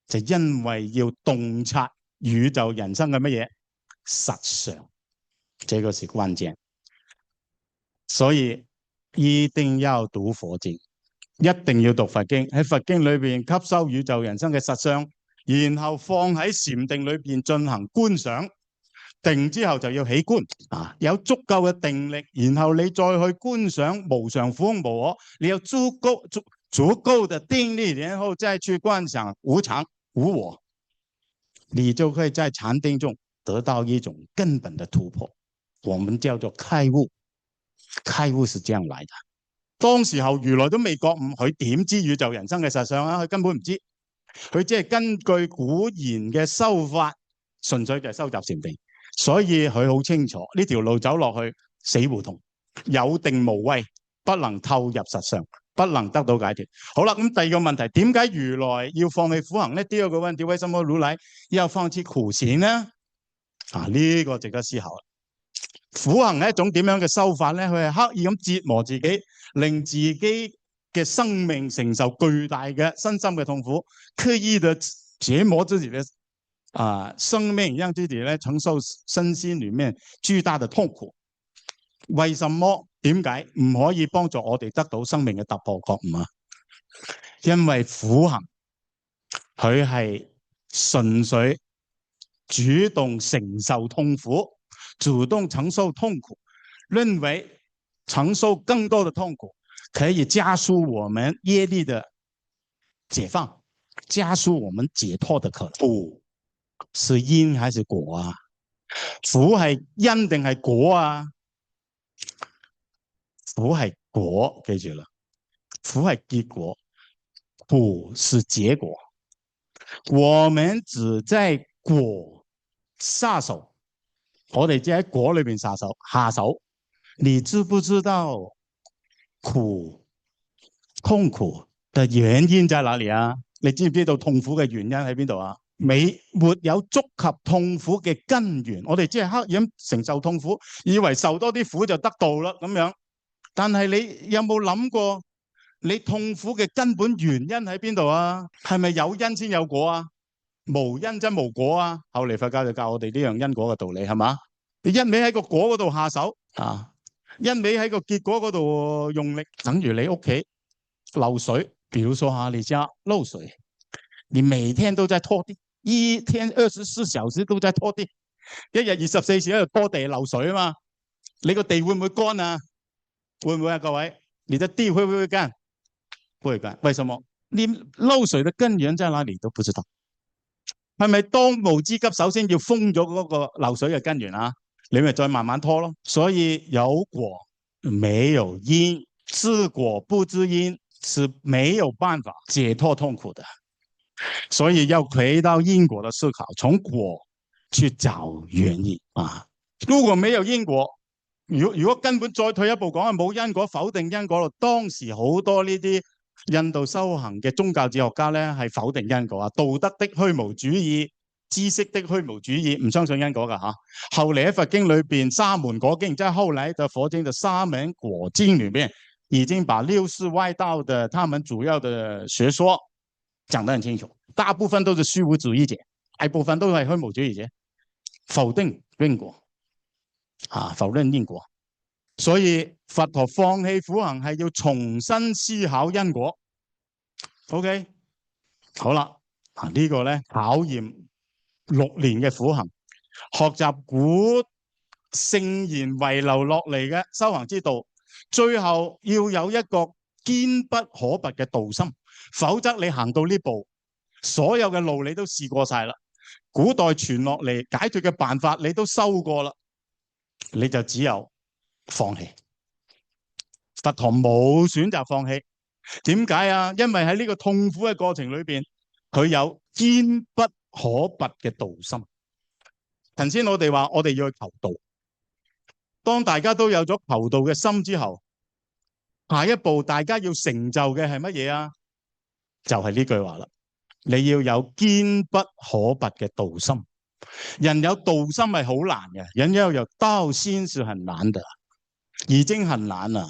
就因為要洞察宇宙人生嘅乜嘢實相，這個是關鍵。所以一定要讀佛經，一定要讀佛經，喺佛經裏邊吸收宇宙人生嘅實相，然後放喺禪定裏邊進行觀想。定之後就要起觀啊，有足夠嘅定力，然後你再去觀想無常苦空無我，你有足夠的定力，然後再去觀想無常無我，你就可以在禪定中得到一種根本的突破，我們叫做開悟。開悟是這樣來的。當時候如來都未覺悟，佢點知宇宙人生嘅實相啊？佢根本唔知，佢只係根據古言嘅修法，純粹就係收集禪定。所以佢好清楚呢條路走落去死胡同，有定無畏，不能透入實相，不能得到解脫。好啦，咁第二個問題，點解如來要放棄苦行呢？第二個問題，為什麼如來要放棄苦行呢？呢個值得思考。苦行係一種點樣嘅修法呢？佢係刻意咁折磨自己，令自己嘅生命承受巨大嘅身心嘅痛苦，刻意的折磨自己嘅生命，讓自己咧承受身心裏面巨大的痛苦。為什麼？點解唔可以幫助我哋得到生命嘅突破覺悟啊？因為苦行佢係純粹主動承受痛苦，主動承受痛苦，認為承受更多的痛苦可以加速我們業力的解放，加速我們解脫的可能。是因還是果啊？苦係因定係果啊？苦係果，記住啦，苦係結果，苦是結果。我們只在果下手，我哋只喺果裏邊下手。你知不知道痛苦的原因在哪裏啊？你知唔知道痛苦嘅原因喺邊度啊？沒有觸及痛苦嘅根源，我哋只係刻意咁承受痛苦，以為受多啲苦就得道啦咁樣。但係你有冇諗過，你痛苦嘅根本原因喺邊度啊？係咪有因先有果啊？無因則無果啊。後嚟佛教就教我哋呢樣因果嘅道理，係嘛？你一味喺個果嗰度下手啊，一味喺個結果嗰度用力，等於你屋企漏水。比如說你家漏水，你每天都在拖地，一天24小時都在拖地，一日24小時喺度拖地漏水啊嘛。你個地會唔會乾啊？會唔會啊？各位，你的地會不會乾？不會乾。為什麼？你漏水的根源在哪裡都不知道。係咪當務之急首先要封咗嗰個漏水嘅根源啊？你咪再慢慢拖咯。所以有果沒有因，知果不知因是沒有辦法解脫痛苦的。所以要回到因果的思考，從果去找原因啊。如果沒有因果，如果根本再退一步講，冇因果，否定因果，當時好多呢啲印度修行嘅宗教哲學家咧，係否定因果啊，道德的虛無主義、知識的虛無主義，唔相信因果噶吓。後嚟喺佛經裏邊，沙門果經，即係後來的佛經的沙門果經裏面，已經把六世外道的他們主要的學說講得很清楚，大部分都是虛無主義者，大部分都係虛無主義者，否定因果啊，否認因果。所以佛陀放棄苦行係要重新思考因果。OK， 好啦，呢個咧考驗6年嘅苦行，學習古聖賢遺留落嚟嘅修行之道，最後要有一個堅不可拔嘅道心，否則你行到呢步，所有嘅路你都試過晒啦，古代傳落嚟解決嘅辦法你都修過啦，你就只有放棄。佛陀冇選擇放棄，點解啊？因為喺呢個痛苦嘅過程裏邊，佢有堅不可拔嘅道心。頭先我哋話我哋要去求道，當大家都有咗求道嘅心之後，下一步大家要成就嘅係乜嘢啊？就係呢句話啦，你要有堅不可拔嘅道心。人有道心係好難嘅，人要有道心是很難的，已經很難了。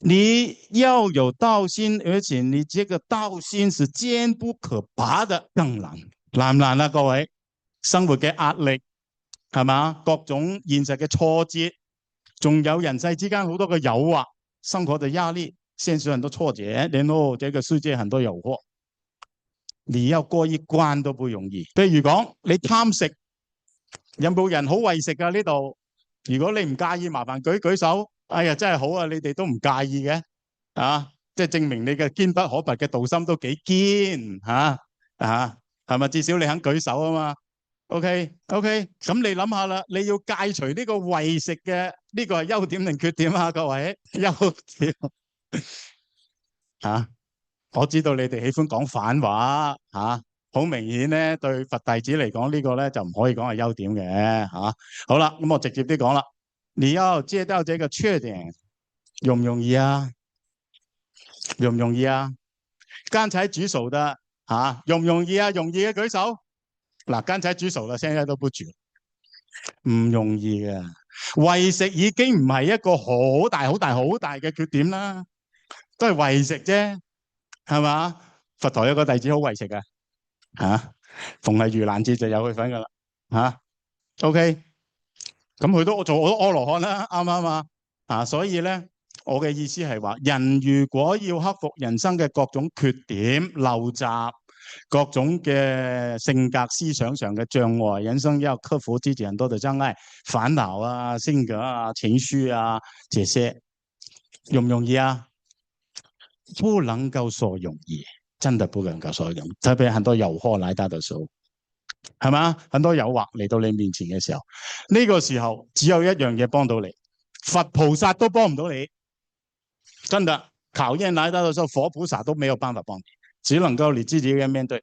你要有道心，而且你這個道心是堅不可拔的，更難。難唔難啊？各位，生活嘅壓力係嘛，各種現實嘅挫折，仲有人世之間好多嘅誘惑，生活嘅壓力，現實很多挫折，然後這個世界很多誘惑，你要過一關都不容易。譬如講你貪食，有冇人好為食啊？呢度如果你唔介意，麻煩舉舉手。哎呀，真係好啊！你哋都唔介意嘅，啊，即係證明你嘅堅不可拔嘅道心都幾堅嚇係咪？至少你肯舉手啊嘛。OK，咁你諗下啦，你要戒除呢個為食嘅呢個係優點定缺點啊？各位，優點我知道你哋喜歡講反話好明顯咧，對佛弟子嚟講呢個咧就唔可以講係優點嘅好啦，咁我直接啲講啦。你要戒掉這個缺點，容唔容易啊？容唔容易啊？剛才舉手的容唔容易啊？容易嘅舉手。嗱，剛才舉手的現在都不舉，唔容易嘅。為食已經唔係一個好大嘅缺點啦，都係為食啫，係嘛？佛陀有個弟子好為食嘅逢係盂蘭節就有佢份噶啦OK。咁佢都做好多阿羅漢啦，啱唔啱啊？所以咧，我嘅意思係話，人如果要克服人生嘅各種缺點、陋習、各種嘅性格、思想上嘅障礙，人生要克服自己很多嘅障礙、煩惱啊、性格啊、情緒啊，這些容唔容易啊？不能夠說容易，真的不能夠說容易。特別很多誘惑來到的時候。係嘛？很多誘惑嚟到你面前嘅時候，呢個時候只有一樣嘢幫到你，佛菩薩都幫唔到你，真的考驗來到嘅時候，佛菩薩都沒有辦法幫你，只能夠你自己嘅面對。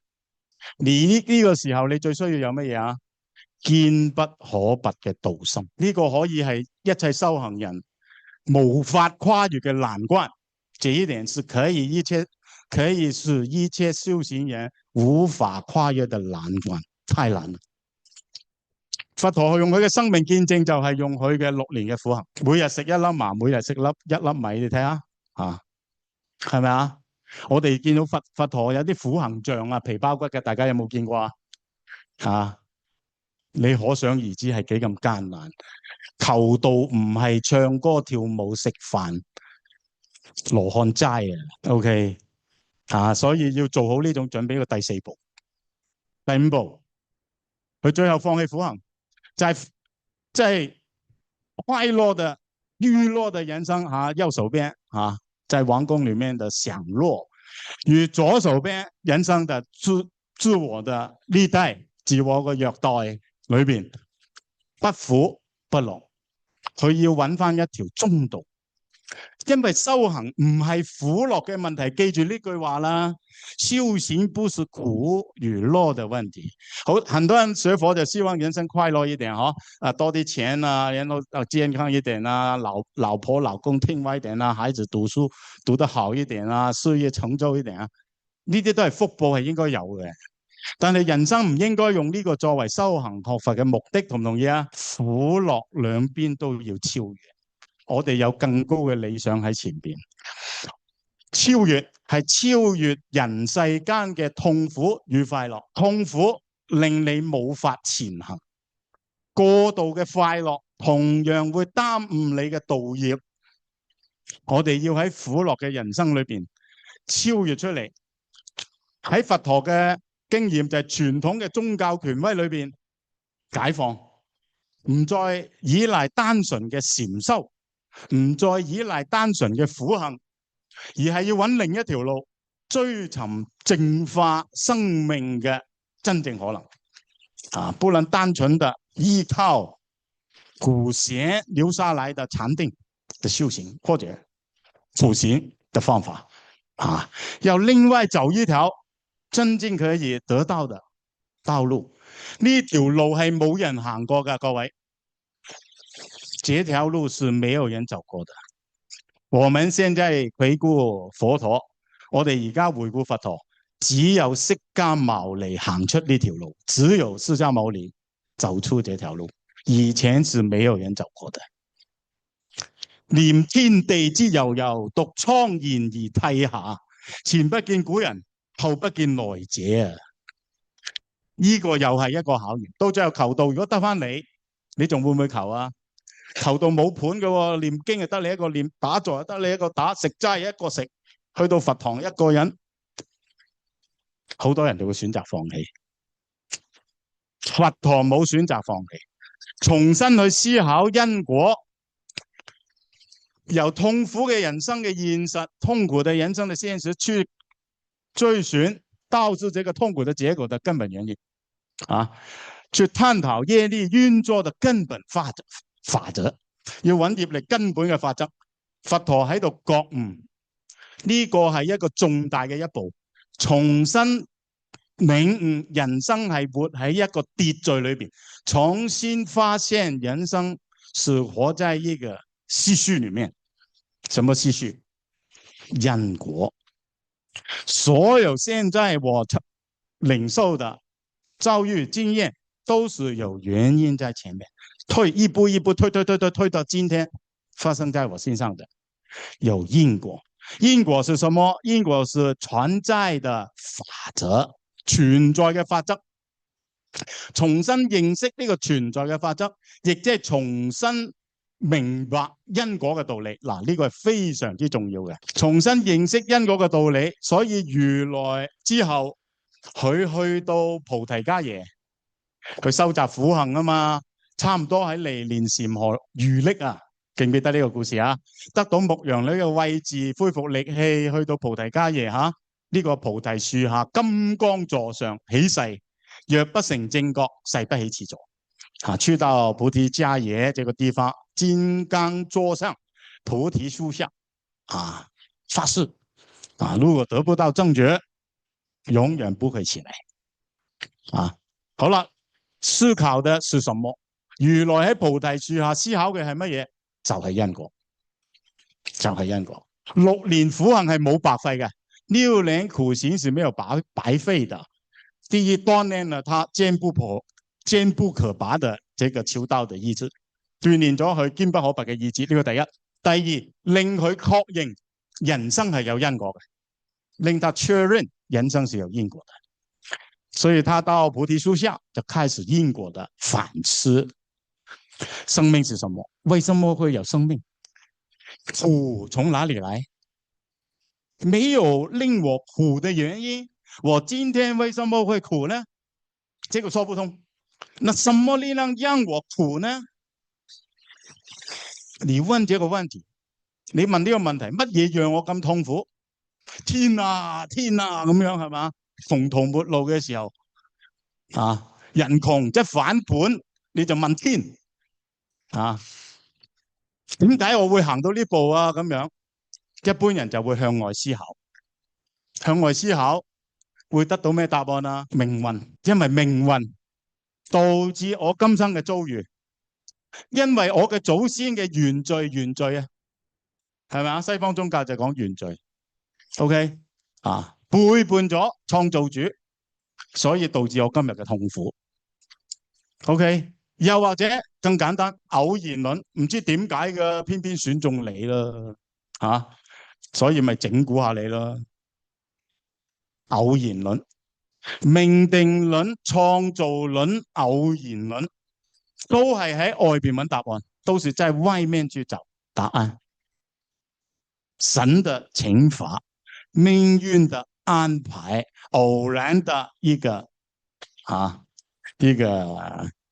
你呢個時候你最需要有乜嘢啊？堅不可拔嘅道心，呢個可以係一切修行人無法跨越嘅難關，這一點是可以是一切修行人無法跨越嘅難關。太難啦！佛陀用佢嘅生命見證，就係用佢嘅6年嘅苦行，每日食一粒麻，每日食一粒米，你睇下係咪啊？我哋見到佛陀有啲苦行像啊，皮包骨嘅，大家有冇見過啊？你可想而知係幾咁艱難。求道唔係唱歌跳舞食飯羅漢齋啊 ，OK 所以要做好呢種準備嘅第4步。第5步，佢最後放棄苦行，就係快樂的娛樂的人生右手邊在王宮裏面的享樂，與左手邊人生的自我的歷代自我嘅虐待裏邊不苦不樂，佢要揾翻一條中道。因為修行唔係苦樂嘅問題，記住呢句話啦。修行不是苦與樂的問題。好，很多人學佛就希望人生快樂一點多啲錢然後健康一點老婆老公聽話一點孩子讀書讀得好一點事業成就一點呢啲都係福報，係應該有嘅。但係人生唔應該用呢個作為修行學佛嘅目的，同唔同意啊？苦樂兩邊都要超越。我哋有更高嘅理想喺前邊，超越係超越人世間嘅痛苦與快樂。痛苦令你冇法前行，過度嘅快樂同樣會耽誤你嘅道業。我哋要喺苦樂嘅人生裏邊超越出嚟。喺佛陀嘅經驗就係傳統嘅宗教權威裏邊解放，唔再依賴單純嘅禪修，唔再依賴單純嘅苦行，而係要揾另一條路，追尋淨化生命嘅真正可能不能單純的依靠古賢留下來的禪定的修行，或者苦行的方法要另外走一條真正可以得到的道路。呢條路係冇人行過㗎，各位。這條路是沒有人走過的。我們現在回顧佛陀，我哋而家回顧佛陀，只有釋迦牟尼行出呢條路，只有釋迦牟尼走出這條路，以前是沒有人走過的。念天地之悠悠，獨愴然而涕下，前不見古人，後不見來者啊！呢個又係一個考驗。到最後求道，如果得翻你仲會唔會求啊？求道冇盤嘅喎，念經就得你一個念，打坐就得你一個打，食齋一個食，去到佛堂一個人，好多人就會選擇放棄。佛陀冇選擇放棄，重新去思考因果，由痛苦嘅人生嘅現實，痛苦嘅人生嘅現實去追尋導致這個痛苦的結果的根本原因去探討業力運作的根本法則，要揾業力根本嘅法則。佛陀喺度覺悟，呢個係一個重大嘅一步，重新領悟人生係活喺一個秩序裏邊，重新發現人生是活在一個秩序裏面。什麼秩序？因果。所有現在我領受的遭遇經驗都是有原因在前面，一步一步推到今天發生在我身上的，有因果。因果是什麼？因果是存在的法則，存在嘅法則。重新認識呢個存在嘅法則，亦即係重新明白因果嘅道理。嗱，呢個係非常之重要嘅。重新認識因果嘅道理，所以如來之後佢去到菩提迦耶，佢收集苦行啊嘛，差唔多喺尼連禪河遇溺啊，記唔記得呢個故事啊？得到牧羊女嘅位置，恢復力氣，去到菩提迦耶呢個菩提樹下金剛座上起誓，若不成正覺，誓不起此座。去到菩提迦耶這個地方，金剛座上菩提樹下發誓如果得不到正覺，永遠不會起來好啦，思考的是什麼？如來喺菩提樹下思考嘅係乜嘢？就係因果，就係因果。6年苦行係冇白費嘅，6年苦行是沒有白費的。第一，鍛鍊了他堅不可拔的這個求道的意志，鍛鍊咗佢堅不可拔嘅意志，呢個第一。第二，令佢確認人生係有因果嘅。令他確認人生是有因果的。所以他到菩提樹下就開始因果的反思。生命是什麼？為什麼會有生命？苦從哪裡來？沒有令我苦的原因，我今天為什麼會苦呢？這個說不通。那什麼力量讓我苦呢？你問這個問題，你問呢個問題，乜嘢讓我咁痛苦？天啊天啊咁樣係嘛？窮途末路嘅時候啊，人窮即係反本，你就問天啊，點解我會行到呢步啊？咁樣一般人就會向外思考，向外思考會得到咩答案啊？命運，因為命運導致我今生嘅遭遇，因為我嘅祖先嘅原罪啊，係咪啊？西方宗教就講原罪 ，OK 啊，背叛咗創造主，所以導致我今日嘅痛苦 ，OK。又或者更簡單，偶然論，唔知點解嘅，偏偏選中你啦，啊，所以咪整蠱下你啦。偶然論、命定論、創造論、偶然論，都係喺外邊揾答案，都是在外面去找答案。神的懲罰、命運的安排、偶然的一個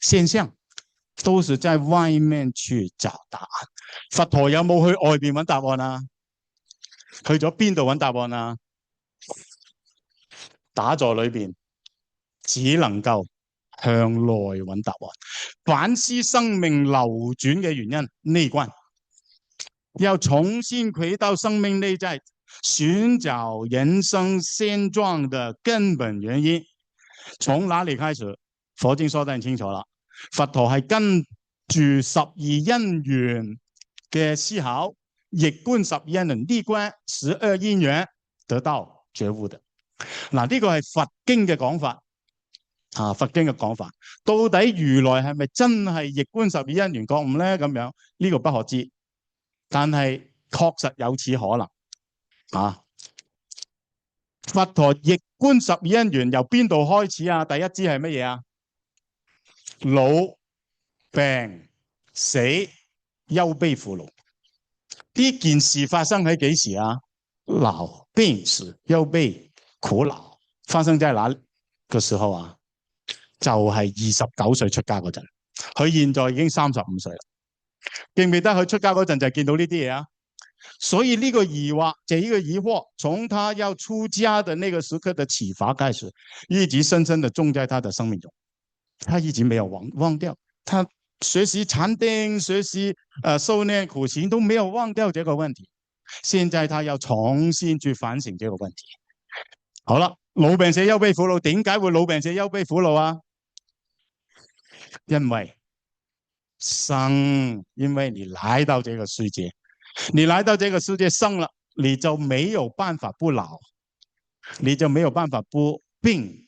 現象，都是在外面去找答案。佛陀有冇去外邊揾答案啊？去咗邊度揾答案啊？打坐裏邊只能夠向內揾答案，反思生命流轉嘅原因，內觀，要重新回到生命內在，尋找人生現狀的根本原因。從哪裡開始？佛經說得很清楚啦，佛陀係跟住12因緣嘅思考，逆觀12因緣，內觀12因緣，得到覺悟的。嗱，呢個係佛經嘅講法啊，佛經嘅講法，到底如來係咪真係逆觀12因緣覺悟咧？咁樣呢個不可知，但係確實有此可能啊。佛陀逆觀12因緣由邊度開始啊？第一支係乜嘢啊？老、病、死、憂悲苦惱。呢件事發生喺幾時啊？老、病、死、憂悲苦惱發生在哪個時候啊？就係29歲出家嗰陣，佢現在已經35歲啦。記唔記得佢出家嗰陣就見到呢啲嘢啊？所以呢個疑惑，這一個疑惑，從他要出家的那個時刻的啟發開始，一直深深的種在他的生命中，他一直沒有忘掉。他學習禪定，學習修煉苦行，都沒有忘掉這個問題。現在他要重新去反省這個問題。好啦，老病死憂悲苦惱，點解會老病死憂悲苦惱啊？因為生，因為你來到這個世界，你來到這個世界生了，你就沒有辦法不老，你就沒有辦法不病，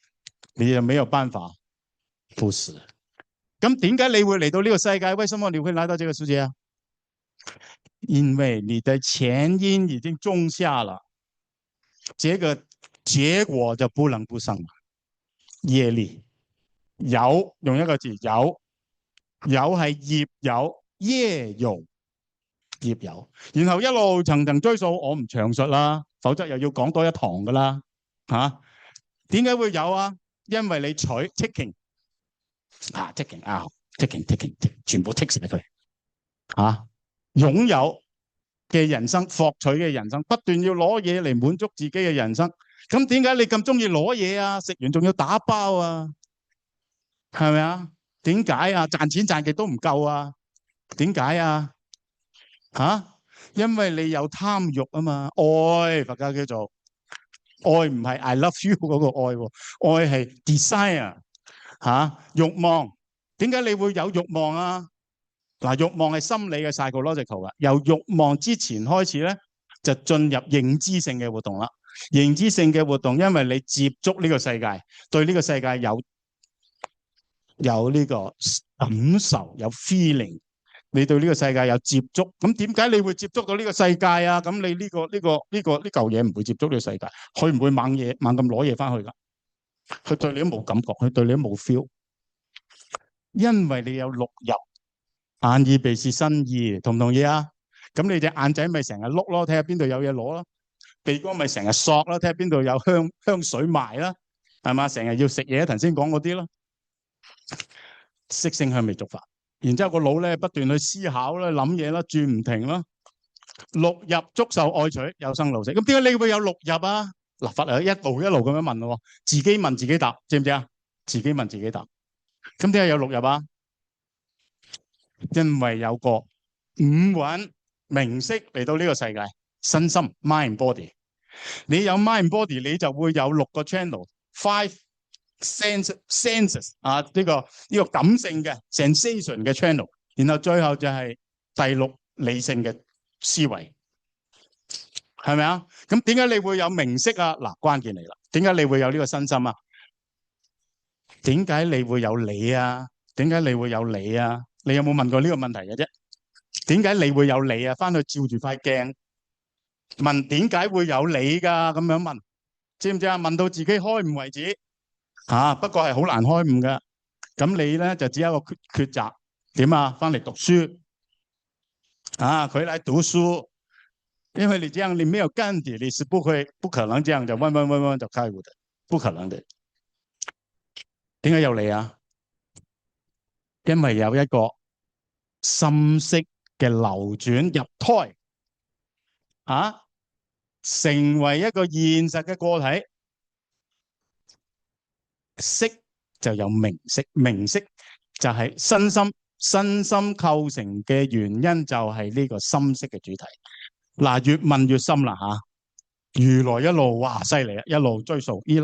你就沒有辦法不死。咁點解你會嚟到呢個世界？為什麼你會來到這個世界啊？因為你的前因已經種下了，這個結果就不能不生了。業力有，用一個字有係業有，業有，業有，然後一路層層追溯，我唔詳述啦，否則又要講多一堂噶啦吓。點解會有啊？因為你取 taking 啊 taking 啊 taking 全部 take 晒佢啊，擁有嘅人生，獲取嘅人生，不斷要攞嘢嚟滿足自己嘅人生。咁點解你咁中意攞嘢啊？食完仲要打包啊？係咪啊？點解啊？賺錢賺極都唔夠啊？點解啊？因為你有貪欲啊嘛。愛，佛家叫做愛，唔係 I love you 嗰個愛，愛係 desire 欲望。點解你會有欲望啊？嗱，欲望係心理嘅 psychological 嘅，由欲望之前開始咧，就進入認知性嘅活動啦。認知性嘅活動，因為你接觸呢個世界，對呢個世界有呢個感受，有 feeling，你對呢個世界有接觸，咁點解你會接觸到呢個世界啊？咁你呢嚿嘢唔會接觸呢個世界，佢唔會猛咁攞嘢翻去噶，佢對你都冇感覺，佢對你都冇 feel， 因為你有錄入，眼耳鼻舌身意，同唔同意啊？咁你隻眼仔咪成日碌咯，睇下邊度有嘢攞咯，鼻哥咪成日索咯，睇下邊度有香水賣啦，係嘛？成日要食嘢，頭先講嗰啲咯，色聲香味觸法。然之後個腦咧不斷去思考啦、諗嘢啦、轉唔停啦，六入觸受愛取有生老死。咁點解你會有六入啊？嗱，佛係一路咁樣問咯，自己問自己答，知唔知啊？自己問自己答。咁點解有六入啊？因為有個五蘊名色嚟到呢個世界，身心 mind body。你有 mind body， 你就會有6個 channel，5 senses 啊，呢個感性嘅 sensation 嘅 channel， 然後最後就係第6理性嘅思維，係咪啊？咁點解你會有名色啊？嗱，關鍵嚟啦，點解你會有呢個身心啊？點解你會有你啊？點解你會有你啊？你有冇問過呢個問題嘅啫？點解你會有你啊？翻去照住塊鏡問點解會有你噶？咁樣問，知唔知啊？問到自己開悟為止。不過係好難開悟嘅，咁你咧就只有一個抉擇，點啊？翻嚟讀書，佢嚟讀書，因為你這樣你沒有根底，你是不可能這樣就問就開悟的，不可能的。點解有你啊？因為有一個心識嘅流轉入胎，成為一個現實嘅個體。色就有名色，名色就係身心構成嘅原因就係呢個心識嘅主題。嗱，越問越深啦吓，如來一路哇犀利啊，一路追溯，一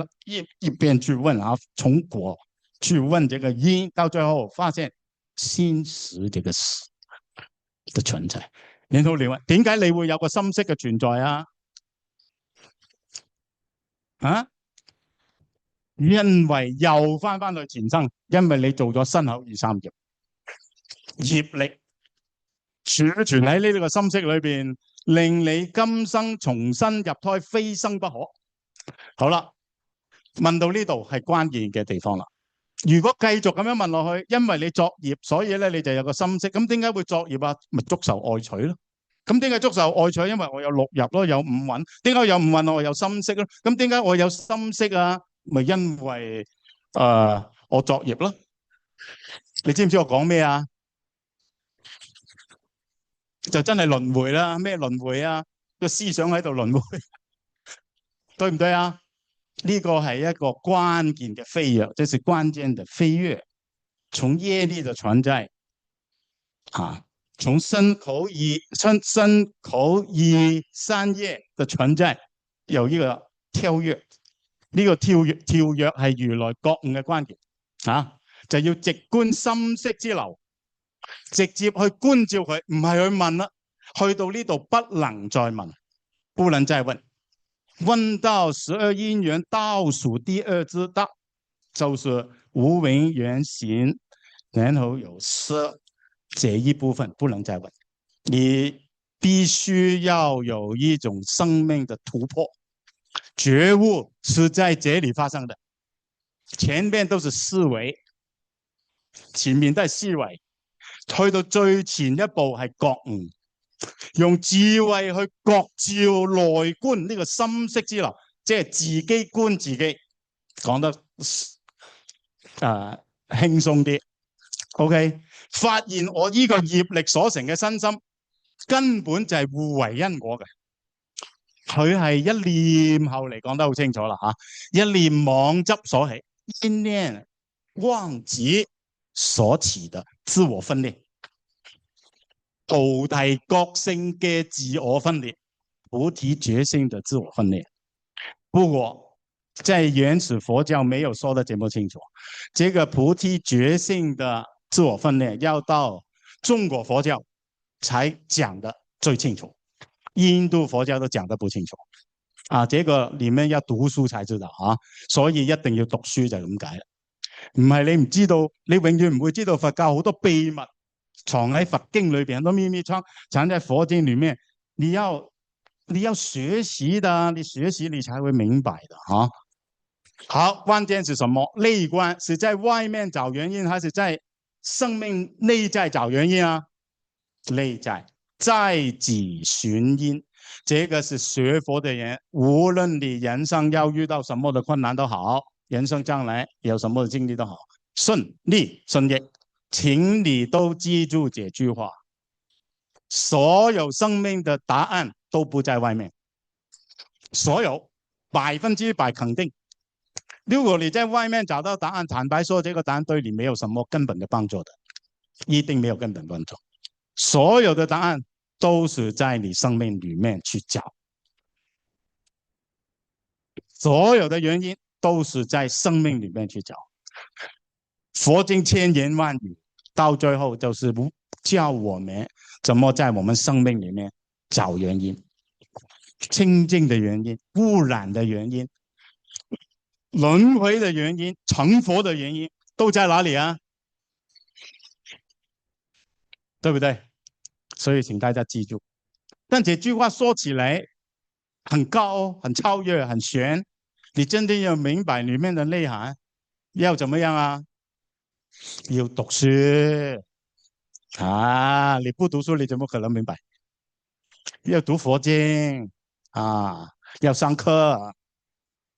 邊去問啊，從果去問這個因，到最後發現心識這個識的存在。然後你問點解你會有個心識嘅存在啊？因為又翻去前生，因為你做咗身口意三業，業力儲存喺呢個心識裏邊，令你今生重新入胎，非生不可。好啦，問到呢度係關鍵嘅地方啦。如果繼續咁樣問落去，因為你作業，所以咧你就有個心識。咁點解會作業啊？咪觸受愛取咯。咁點解觸受愛取？因為我有六入咯，有五蘊。點解有五蘊？我有心識咯。咁點解我有心識啊？咪因為我作業咯。你知唔知我講咩啊？就真係輪迴啦。咩輪迴啊？個思想喺度輪迴，對唔對啊？呢個係一個關鍵嘅飛躍，這是關鍵的飛躍。從業力的存在從身口意三業的存在有一個跳躍。呢個跳躍係如來覺悟嘅關鍵就要直觀心識之流，直接去觀照佢，唔係去問啦。去到呢度不能再問，不能再問。問到12因緣倒數第2之道，就是無為緣行，然後有色這一部分不能再問。你必須要有一種生命的突破。覺悟是在這裏發生的，前面都是思維，前面都係思維，去到最前一步係覺悟，用智慧去覺照內觀呢個心識之流，即係自己觀自己，講得輕鬆啲。OK， 發現我呢個業力所成嘅身心根本就係互為因果嘅。佢係一念後嚟講得好清楚啦一念妄執所起，一念妄執所起的自我分裂，菩提覺性嘅自我分裂，菩提覺性的自我分裂。不過在原始佛教沒有說得這麼清楚，這個菩提覺性的自我分裂要到中國佛教才講得最清楚，印度佛教都講得不清楚這個裏面要讀書才知道所以一定要讀書就係咁解啦。唔係你唔知道，你永遠唔會知道佛教好多秘密，藏喺佛經裏邊，很多秘密藏在佛經裏面，你要學習的，你學習你才會明白的啊。好，關鍵是什麼？內觀是在外面找原因，還是在生命內在找原因啊？內在，在己尋因。這個是學佛的人，無論你人生要遇到什麼的困難都好，人生將來有什麼的經歷都好，順利順逆，請你都記住這句話，所有生命的答案都不在外面，所有100%肯定。如果你在外面找到答案，坦白說，這個答案對你沒有什麼根本的幫助的，一定沒有根本幫助。所有的答案都是在你生命裏面去找，所有的原因都是在生命裏面去找。佛經千言萬語，到最後就是教我們怎麼在我們生命裏面找原因，清淨的原因，污染的原因，輪迴的原因，成佛的原因都在哪裏啊？對不對？所以請大家記住，但這句話說起來很高，很超越，很玄，你真的要明白裏面的內涵，要怎麼樣啊？要讀書啊！你不讀書你怎麼可能明白？要讀佛經啊，要上課，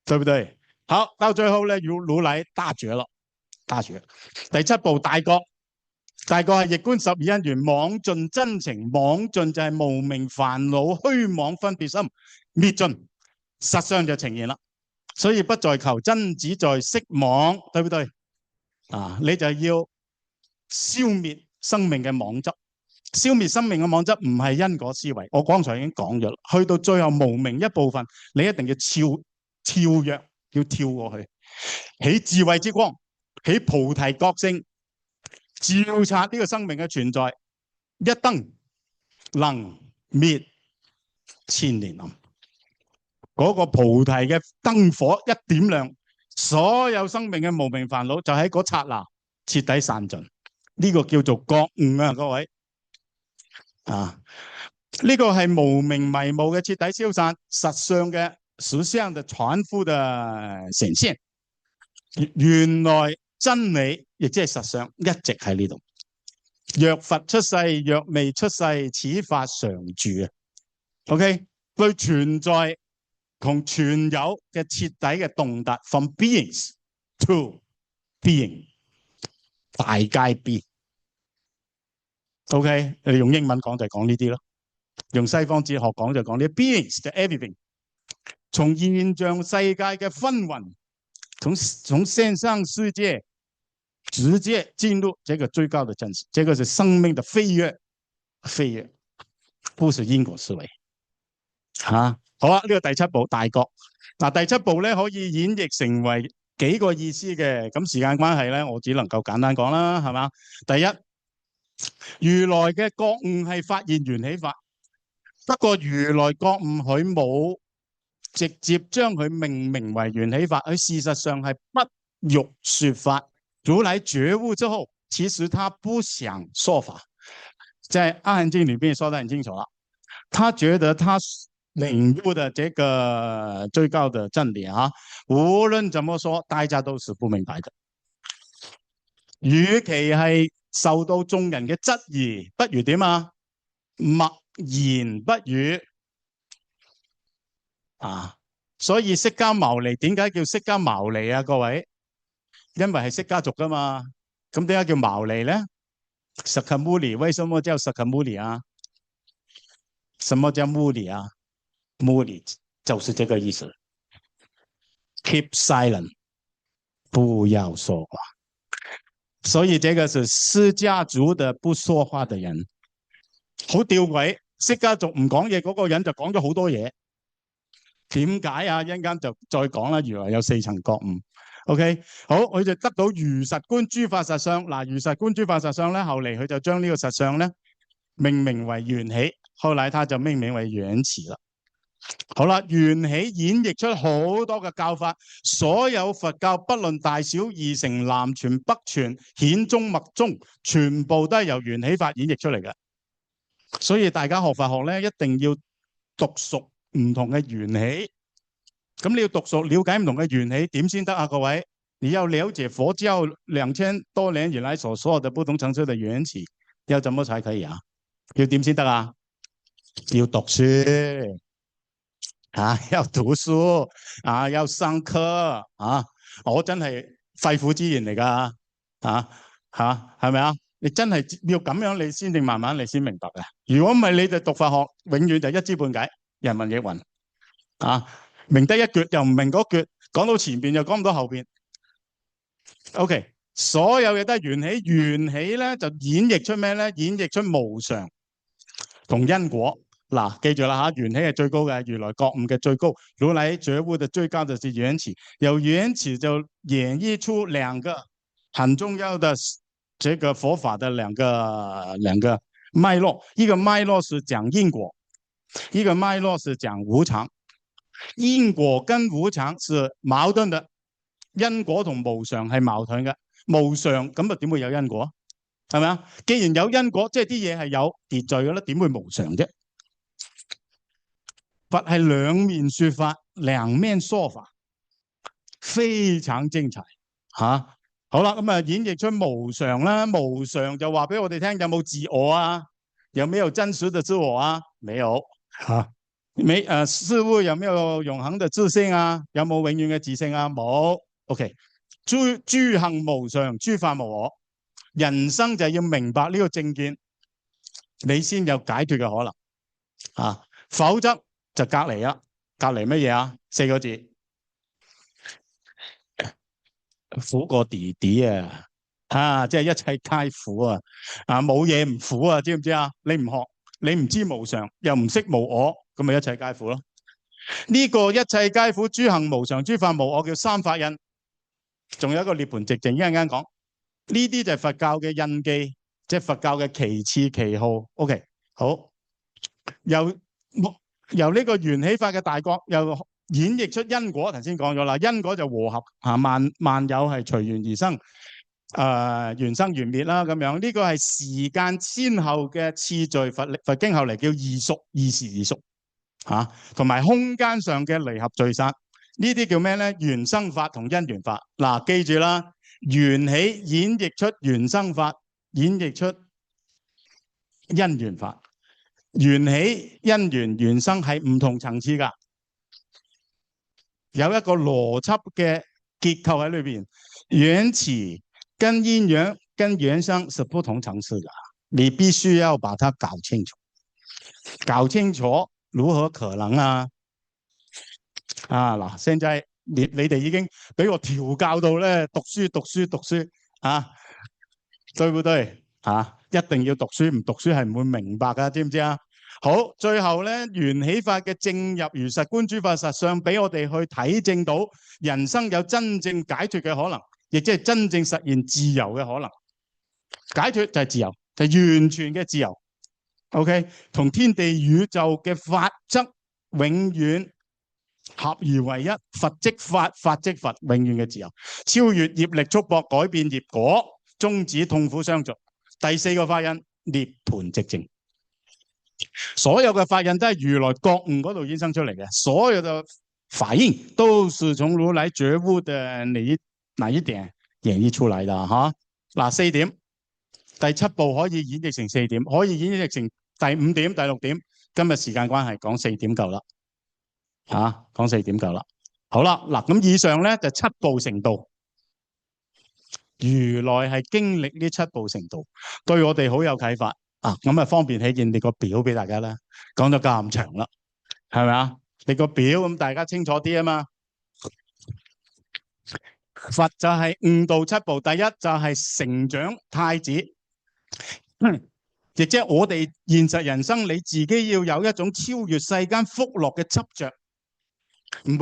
對不對？好，到最後呢，如來大絕了，大絕。第7部大覺，大覺係逆觀12因緣，妄盡真情，妄盡就係無明煩惱虛妄分別心滅盡，實相就呈現啦。所以不在求真，只在息妄，對不對？啊，你就要消滅生命嘅妄執，消滅生命嘅妄執唔係因果思維，我剛才已經講咗啦。去到最後無明一部分，你一定要跳躍，要跳過去，起智慧之光，起菩提覺性，照察呢個生命嘅存在，一燈能滅千年暗。嗰個菩提嘅燈火一點亮，所有生命嘅無明煩惱就喺嗰剎那徹底散盡。呢個叫做覺悟啊，各位啊，呢個係無明迷霧嘅徹底消散，實相嘅實相嘅傳付嘅呈現。原來真理亦即係實相一直喺呢度。若佛出世，若未出世，此法常住啊。OK， 對存在同存有嘅徹底嘅洞達 ，from beings to being， 大皆變。OK， 你用英文講就係講呢啲咯，用西方哲學講就講呢 beings 就 everything， 從現象世界嘅紛紜，從線上世界直接進入這個最高的真實，這個是生命的飛躍，飛躍，不是因果思維。好啦，呢個第7部大覺。嗱，第7部咧可以演繹成為幾個意思嘅，咁時間關係咧，我只能夠簡單講啦，係嘛？第一，如來嘅覺悟係發現緣起法，不過如來覺悟佢冇直接將佢命名為緣起法，佢事實上係不欲說法。如來覺悟之後，其實他不想說法，在《阿含經》裏面說得很清楚啦，他覺得他領悟的這個最高的真理啊，無論怎麼說，大家都是不明白的。與其係受到眾人嘅質疑，不如點啊？默言不語啊！所以釋迦牟尼點解叫釋迦牟尼啊？各位，因為係釋迦族噶嘛。咁點解叫牟尼咧？薩迦牟尼為什麼叫薩迦牟尼啊？什麼叫牟尼啊？牟尼就是這個意思。Keep silent， 不要說話。所以這個是釋迦族的不說話的人，好吊詭。釋迦族唔講嘢，嗰個人就講咗好多嘢。點解啊？一陣間就再講啦。原來有4層覺悟。OK， 好，佢就得到如實觀諸法實相。嗱，如實觀諸法實相咧，後嚟佢就將呢個實相咧命名為緣起，後來他就命名為緣起啦。好啦，緣起演繹出好多嘅教法，所有佛教不論大小、二乘、南傳、北傳、顯宗、密宗，全部都係由緣起法演繹出嚟嘅。所以大家學佛學咧，一定要讀熟唔同嘅緣起。咁你要讀熟了解唔同嘅緣起點先得啊？各位，你要了解佛教2000多年以來所有的不同層次嘅緣起，要怎麼才可以啊？要點先得啊？要讀書。要讀書要上課我真係肺腑之言嚟噶係咪啊？你真係要咁樣，你先至慢慢你先明白嘅。如果唔係，你就讀法學，永遠就一知半解，人云亦云明得一橛又唔明嗰橛，講到前邊又講唔到後邊。OK， 所有嘢都係緣起，緣起咧就演繹出咩咧？演繹出無常同因果。嗱，記住啦嚇，緣起係最高嘅，如來覺悟嘅最高，如來覺悟的最高就是緣起，由緣起就演繹出兩個很重要的這個佛法的兩個脈絡，一個脈絡是講因果，一個脈絡是講無常。因果跟無常是矛盾的，因果同無常係矛盾嘅，無常咁啊點會有因果？係咪啊？既然有因果，即係啲嘢係有秩序嘅啦，點會無常啫？佛係兩面說法，兩面說法，非常精彩好啦，咁演繹出無常啦，無常就話俾我哋聽，有冇自我啊？有沒有真實的自我啊？沒有事物有沒有永恆的自性啊？有冇永遠嘅自性啊？冇。OK， 諸行無常，諸法無我。人生就要明白呢個正見，你先有解脫嘅可能否則就隔離啊！隔離乜嘢啊？4個字，苦過弟弟啊！即係一切皆苦啊！冇嘢唔苦啊！知唔知啊？你唔學，你唔知無常，又唔識無我，咁咪一切皆苦咯。呢個一切皆苦，諸行無常，諸法無我，叫三法印。仲有一個涅槃寂靜，一陣間講。呢啲就係佛教嘅印記，即係佛教嘅旗幟旗號。OK， 好，由呢個緣起法嘅大覺，又演繹出因果。頭先講咗啦，因果就和合萬有係隨緣而生，緣生緣滅啦咁樣。呢個係時間先後嘅次序，佛經後嚟叫異熟，異時異熟同埋空間上嘅離合聚散，呢啲叫咩咧？緣生法同因緣法。嗱，記住啦，緣起演繹出緣生法，演繹出因緣法。緣起、因緣、緣生係唔同層次噶，有一個邏輯嘅結構喺裏邊。緣起跟因緣跟緣生是不同層次噶，你必須要把它搞清楚。搞清楚如何可能啊？嗱，現在你哋已經俾我調教到咧，讀書對不對一定要讀書，唔讀書係唔會明白噶，知唔知啊？好，最後咧，緣起法嘅正入如實觀諸法實相，俾我哋去體證到人生有真正解脫嘅可能，亦即係真正實現自由嘅可能。解脫就係自由，就係完全嘅自由。OK， 同天地宇宙嘅法則永遠合而為一，佛即法，法即佛，永遠嘅自由，超越業力束縛，改變業果，終止痛苦相續。第4個法印，涅槃寂靜。所有嘅法印都係如來覺悟嗰度衍生出嚟嘅，所有嘅法印都是從如來覺悟的哪一點演繹出嚟的嗱，4點，第7部可以演繹成4點，可以演繹成第5點、第6點。今日時間關係，講4點夠啦，講4點夠啦。好啦，嗱，咁以上咧就7部成道。如來係經歷呢7部成道，對我哋好有啟發。咁方便起見，你個表俾大家啦。講咗咁長啦，係咪啊？你個表咁大家清楚啲啊嘛。佛就係悟道7部，第一就係成長太子，亦即係我哋現實人生，你自己要有一種超越世間福樂嘅執着，唔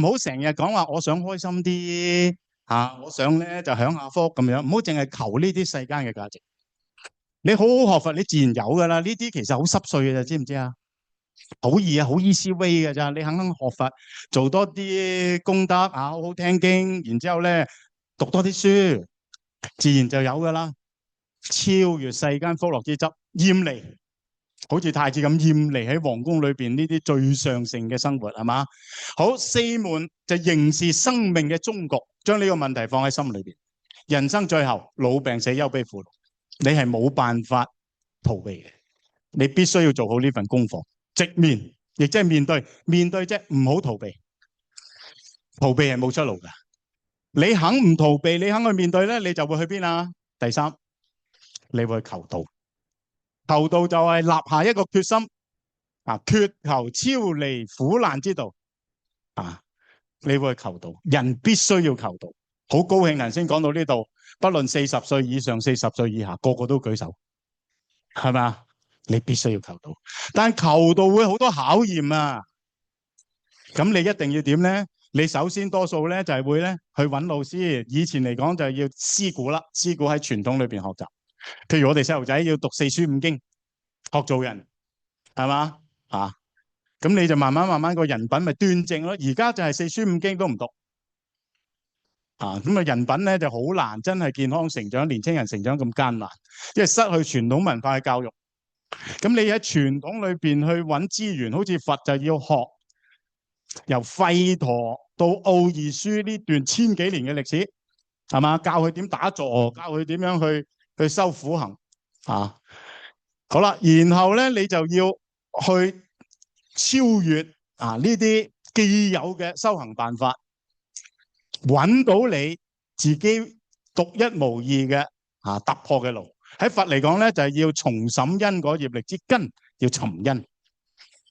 好成日講話我想開心啲我想咧就享下福咁樣，唔好淨係求呢啲世間嘅價值。你好好學佛，你自然有噶啦。呢啲其實好濕碎嘅，知唔知啊？好易啊，好 easy way 嘅咋。你肯學佛，做多啲功德啊，好好聽經，然之後咧讀多啲書，自然就有噶啦。超越世間福樂之執，厭離，好似太子咁厭離喺皇宮裏邊呢啲最上乘嘅生活，係嘛？好，四門就凝視生命嘅終局，將呢個問題放喺心裏邊。人生最後老病死憂悲苦惱，你係冇辦法逃避嘅，你必須要做好呢份功課，直面，亦即係面對啫，唔好逃避。逃避係冇出路噶。你肯唔逃避，你肯去面對咧，你就會去邊啊？第三，你會去求道。求道就係立下一個決心啊，決求超離苦難之道啊！你會去求道，人必須要求道。好高興，頭先講到呢度，不論40歲以上、40歲以下，個個都舉手，係咪啊？你必須要求道，但求道會好多考驗啊！咁你一定要點咧？你首先多數咧就係會咧去揾老師。以前嚟講就係要師古啦，師古喺傳統裏邊學習。譬如我哋細路仔要讀4書5經，學做人，係嘛啊？咁你就慢慢個人品咪端正咯。而家就係4書5經都唔讀啊，咁啊人品咧就好難真係健康成長，年青人成長咁艱難，因為失去傳統文化嘅教育。咁你喺傳統裏邊去揾資源，好似佛就要學由吠陀到奧義書呢段1000幾年嘅歷史，係嘛？教佢點打坐，教佢點樣去修苦行啊。好啦，然後咧你就要去超越啊呢啲既有嘅修行辦法，揾到你自己獨一無二嘅突破嘅路。喺佛嚟講咧，就係要重審因果業力之根，要尋因，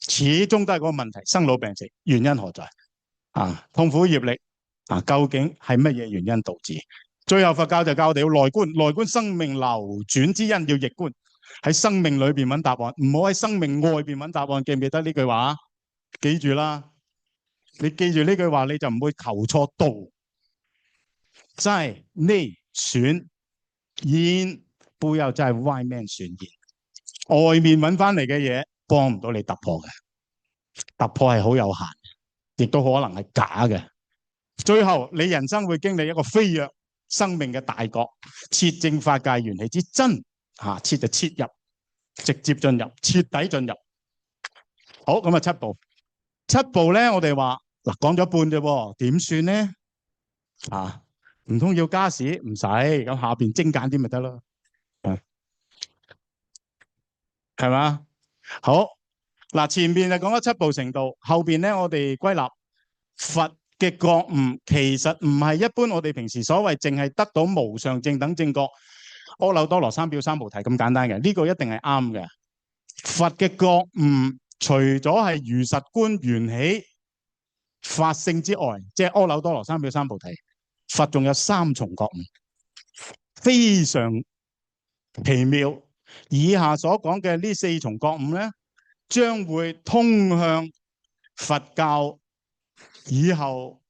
始終都係嗰個問題：生老病死，原因何在？痛苦業力究竟係乜嘢原因導致？最後佛教就教我哋要內觀，內觀生命流轉之因，要逆觀，喺生命裏邊揾答案，唔好喺生命外邊揾答案。記唔記得呢句話？記住啦，你記住呢句話，你就唔會求錯道。在內選因，背後就係外面選因。外面揾翻嚟嘅嘢幫唔到你突破嘅，突破係好有限，亦都可能係假嘅。最後你人生會經歷一個飛躍生命嘅大覺，徹證法界緣起之真，徹就切入，直接進入，徹底進入。好，咁啊7步咧，我哋話嗱講咗一半啫，點算咧？唔通要加時？唔使，咁下邊精簡啲咪得咯，係嘛？好嗱，前邊就講咗7步成道，後邊咧我哋歸納佛嘅覺悟，其實唔係一般我哋平時所謂淨係得到無上正等正覺、阿耨多羅三藐三菩提咁簡單嘅，呢個一定係啱嘅。佛嘅覺悟除咗係如實觀緣起法性之外，即係阿耨多羅三藐三菩提，佛仲有3重覺悟，非常奇妙。以下所講嘅呢4重覺悟咧，將會通向佛教以後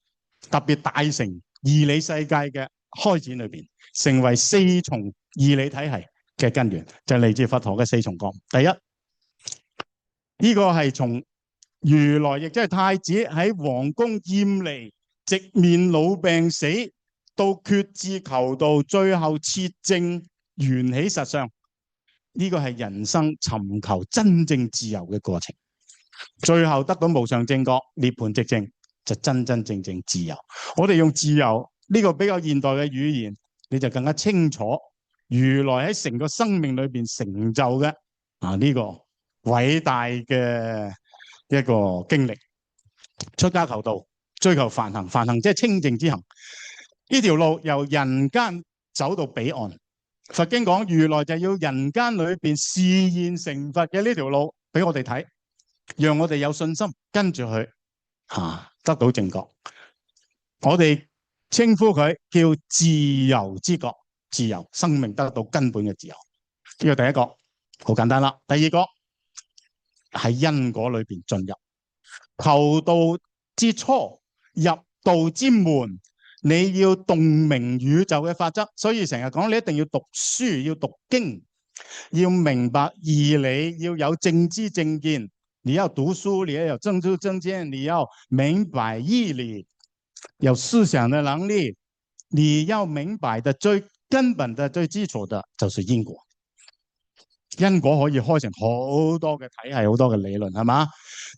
特別大乘義理世界嘅開展裏邊，成為4重義理體系嘅根源，就嚟自佛陀嘅4重覺悟。第一，呢個係從如來亦即係太子喺皇宮厭離，直面老病死，到決志求道，最後徹證緣起實相。呢個係人生尋求真正自由嘅過程，最後得到無上正覺涅槃寂靜，就真真正正自由。我哋用自由呢個比較現代嘅語言，你就更加清楚如來喺成個生命裏邊成就嘅呢個偉大嘅一個經歷。出家求道，追求梵行，梵行即係清淨之行。呢條路由人間走到彼岸。佛經講如來就要人間裏邊示現成佛嘅呢條路俾我哋睇，讓我哋有信心跟住佢得到正覺。我哋稱呼佢叫自由之覺，自由生命得到根本嘅自由。呢個第一個好簡單啦。第二個喺因果裏邊進入求道之初，入道之門。你要洞明宇宙嘅法則，所以成日講你一定要讀書，要讀經，要明白義理，要有正知正見，你要讀書，你要有政治正見，你要明白義理，有思想的能力，你要明白的最根本的最基礎的就是因果。因果可以開成好多嘅體系，好多嘅理論，係嘛？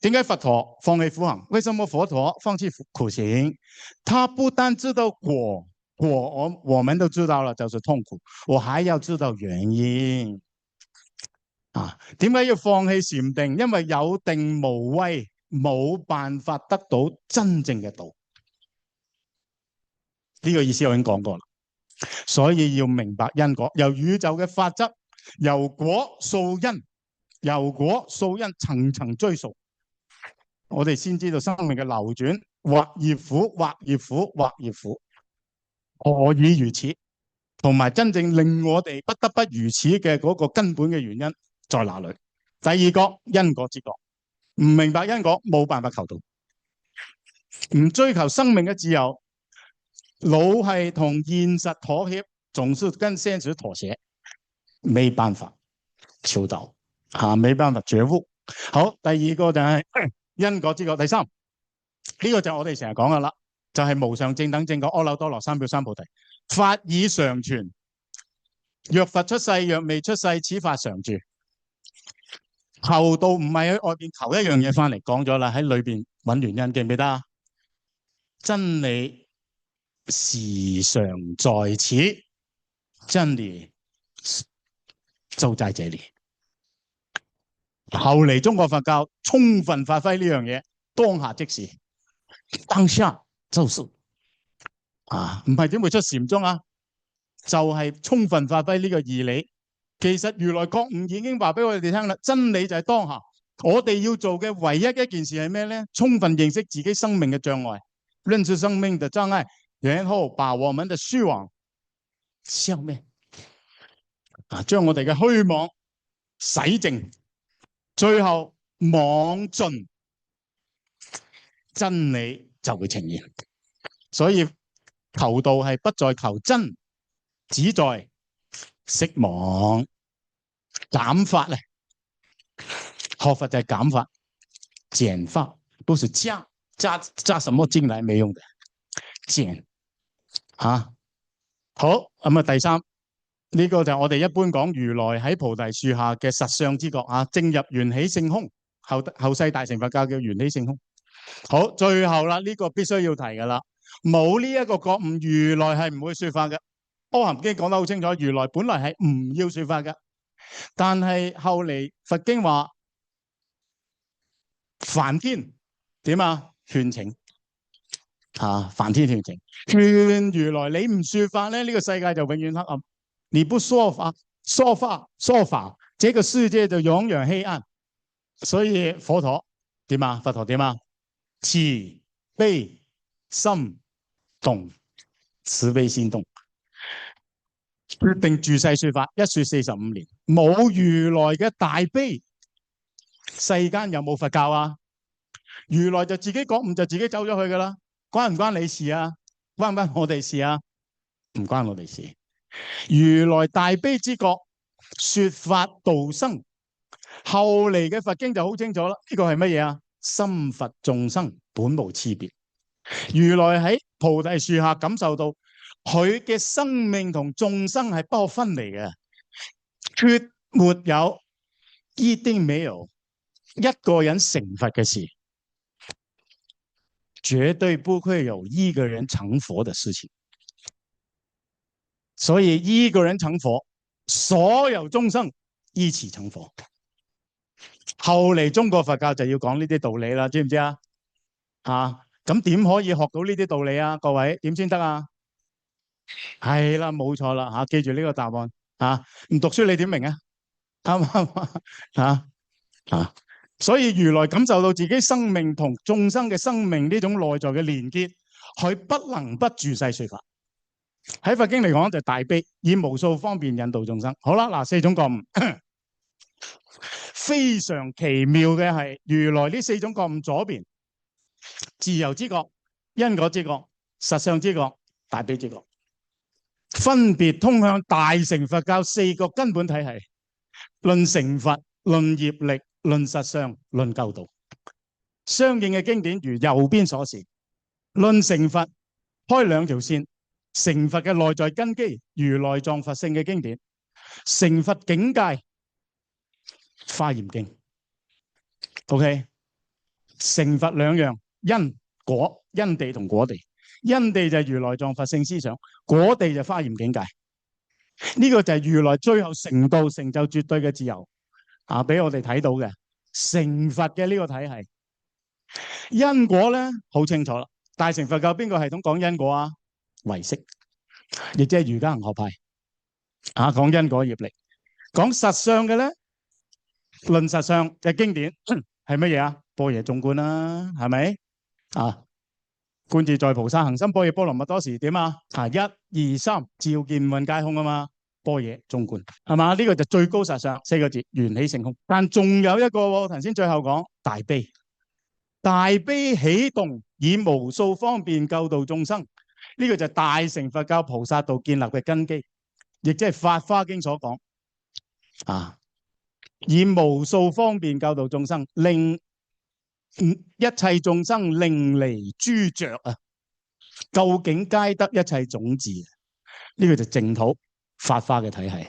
點解佛陀放棄苦行？為什麼佛陀放棄苦行？他不但知道果我們都知道了，就是痛苦，我還要知道原因。點解要放棄禪定？因為有定無慧，冇辦法得到真正嘅道。呢個意思我已經講過啦。所以要明白因果，由宇宙嘅法則，由果溯因，由果溯因，層層追溯，我哋先知道生命嘅流轉，或越苦，或越苦，或越苦，何以如此？同埋真正令我哋不得不如此嘅嗰個根本嘅原因在哪裏？第二個因果之覺，唔明白因果冇辦法求道，唔追求生命嘅自由，老係同現實妥協，總是跟現實妥協，沒辦法求道，沒辦法覺悟。好，第二個就係因果之覺。第三，呢個就我哋成日講噶啦，就係無上正等正覺、阿耨多羅三藐三菩提，法已常存。若佛出世，若未出世，此法常住。求道唔係喺外邊求一樣嘢翻嚟，講咗啦，喺裏邊揾原因，記唔記得啊？真理時常在此，真理就在這裡。後嚟中國佛教充分發揮呢樣嘢，當下即時，當下就是唔係點會出禪宗啊？就係充分發揮呢個義理。其實如來覺悟已經話俾我哋聽啦，真理就係當下。我哋要做嘅唯一一件事係咩咧？充分認識自己生命嘅障礙，認識生命嘅障礙，然後把我們的虛妄消滅，將我哋嘅虛妄洗淨，最後妄盡，真理就會呈現。所以求道係不在求真，只在息妄。減法咧，學佛就係減法，減法不是加什麼進來沒用的，減好咁第三呢個就係我哋一般講如來喺菩提樹下嘅實相之覺正入緣起性空，後世大乘佛教叫緣起性空。好，最後啦，呢個必須要提噶啦，冇呢一個覺悟，如來係唔會說法嘅。阿含經講得好清楚，如來本來係唔要說法嘅。但係後嚟佛經話梵天點勸請梵天勸請，勸如來你唔說法咧，呢個世界就永遠黑暗；你不說法，這個世界就永遠黑暗。所以佛陀點佛陀點慈悲心動，慈悲心動。決定住世說法，一說45年，冇如來嘅大悲，世間有冇佛教啊？如來就自己覺悟就自己走咗去噶啦，關唔關你事啊？關唔關我哋事啊？唔關我哋事。如來大悲之覺，說法度生。後嚟嘅佛經就好清楚啦，呢個係乜嘢啊？心佛眾生本無差別。如來喺菩提樹下感受到。佢嘅生命同眾生係不可分離嘅，絕沒有一定沒有一個人成佛嘅事，絕對不會有一個人成佛嘅事情。所以一個人成佛，所有眾生一起成佛。後嚟中國佛教就要講呢啲道理啦，知唔知啊？咁點可以學到呢啲道理啊？各位點先得啊？係啦，冇錯啦，記住呢個答案唔讀書你點明啊？啱唔啱所以如來感受到自己生命同眾生嘅生命呢種內在嘅連結，佢不能不住世說法。喺佛經嚟講就大悲，以無數方便引導眾生。好啦，嗱，四種覺悟非常奇妙嘅係，如來呢四種覺悟左邊自由之覺、因果之覺、實相之覺、大悲之覺，分別通向大乘佛教四個根本體系，論成佛、論業力、論實相，論教導。相應嘅經典如右邊所示，論成佛開兩條線，成佛嘅內在根基如來藏佛性嘅經典，成佛境界華嚴經。OK， 成佛兩樣因果，因地同果地。因地就係如來藏佛性思想，果地就華嚴境界。呢個就係如來最後成道成就絕對嘅自由啊！俾我哋睇到嘅成佛嘅呢個體系。因果咧好清楚啦，大乘佛教邊個系統講因果啊？唯識，亦即係瑜伽行學派啊，講因果業力。講實相嘅咧，論實相嘅經典係乜嘢啊？般若中觀啦，係咪啊？觀自在菩薩行深般若波羅蜜多時點啊？一二三，照見五蘊皆空啊嘛。般若中觀係嘛？呢個就最高實相四個字，緣起性空。但仲有一個，頭先最後講大悲，大悲起動以無數方便救度眾生。呢個就係大乘佛教菩薩道建立嘅根基，亦即係《法華經》所講啊，以無數方便救度眾生，令一切眾生令離諸著啊，究竟皆得一切種智。呢個就淨土法華嘅體系。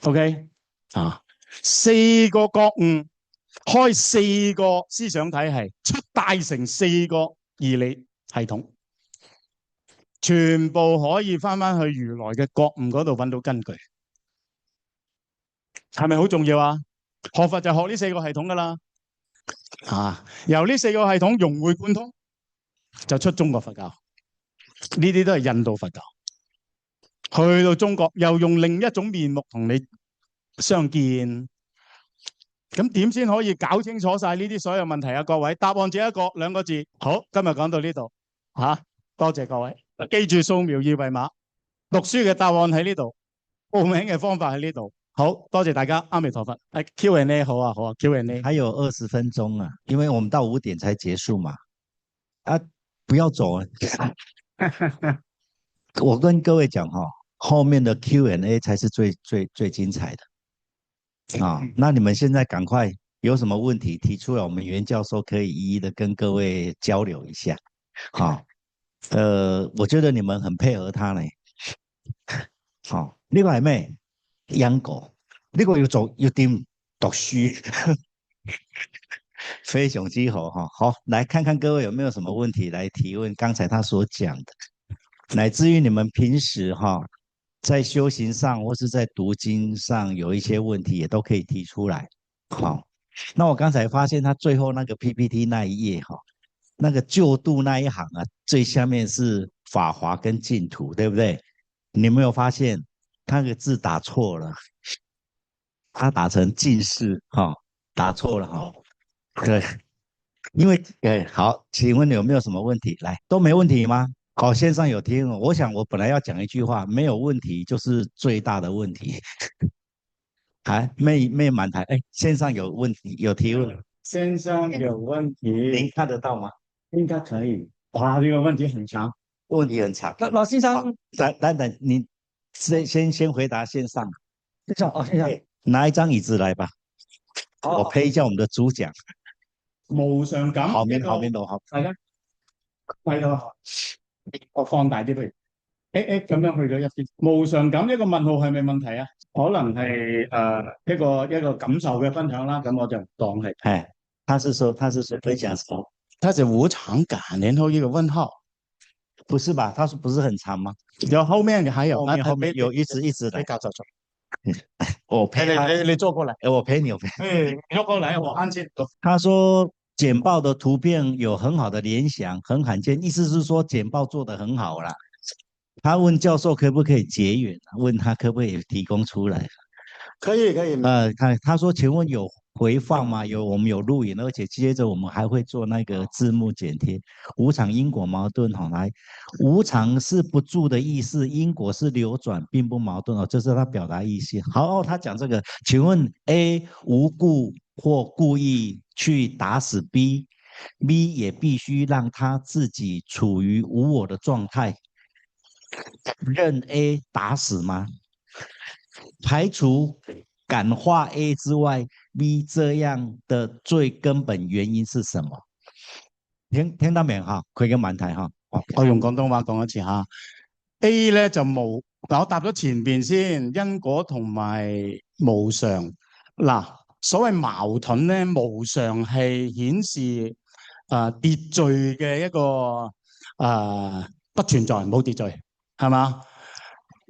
OK 啊，四個覺悟，開四個思想體系，出大成四個義理系統，全部可以翻去如來嘅覺悟嗰度揾到根據。係咪好重要啊？學佛就學呢四個系統噶啦。由呢四個系統融會貫通，就出中國佛教。呢啲都係印度佛教，去到中國又用另一種面目同你相見。咁點先可以搞清楚晒呢啲所有問題啊？各位，答案只一個，兩個字。好，今日講到呢度多謝各位。記住掃描二維碼，讀書嘅答案喺呢度，報名嘅方法喺呢度。好多謝大家，阿彌陀佛。Q&A 好啊，Q&A 還有20分鐘啊，因為我們到5點才結束嘛。不要走啊！我跟各位講後面的 Q&A 才是最精彩的啊。那你們現在趕快有什麼問題提出來，我們袁教授可以一一的跟各位交流一下。我覺得你們很配合他呢。呢個係咩？因果呢個要做要點讀書，非常之好好，來看看各位有沒有什麼問題來提問。剛才他所講的，乃至於你們平時在修行上或是在讀經上有一些問題，也都可以提出來。那我剛才發現他最後那個 PPT 那一頁那個救度那一行最下面是法華跟淨土，對不對？你有沒有發現他個字打錯了？他打成盡世打錯了對，因為好，請問有沒有什麼問題？來，都沒問題嗎？線上有聽，我想我本來要講一句話，沒有問題就是最大的問題。沒滿台，線上有問題，有提問。線上有問題，您看得到嗎？應該可以。哇，這個問題很長，問題很長。老先生，等，你先回答線上。線上，拿一張椅子來吧。我陪一下我們的主講。無常感，好，大家睇到，我放大啲譬如咁樣去咗一邊。無常感一個問號係咪問題啊？可能係一個感受嘅分享啦，咁我就當係。他是說分享什麼？他是無常感，然後一個問號，不是吧？他說不是很長嗎？有後面還有，後面有一直來。我陪你坐過來，我陪你。你坐過來，我安靜。他說簡報的圖片有很好的聯想，很罕見，意思是說簡報做得很好啦。他問教授可不可以結緣，問他可不可以提供出來。可以。他說請問有回放嗎？我們有錄影，而且接着我們還會做那個字幕剪貼。無常因果矛盾來，無常是不住的意思，因果是流轉，並不矛盾這是他表達意思。好，他講這個，請問 A 無故或故意去打死 B 也必須讓他自己處於無我的狀態，任 A 打死嗎？排除感化 A 之外， B 這樣的最根本原因是什麼？聽到未哈？佢嘅問題哈。我用廣東話講一次嚇。A 咧就無，嗱我答咗前邊先，因果同埋無常。嗱，所謂矛盾咧，無常係顯示秩序嘅一個不存在，冇秩序，係嘛？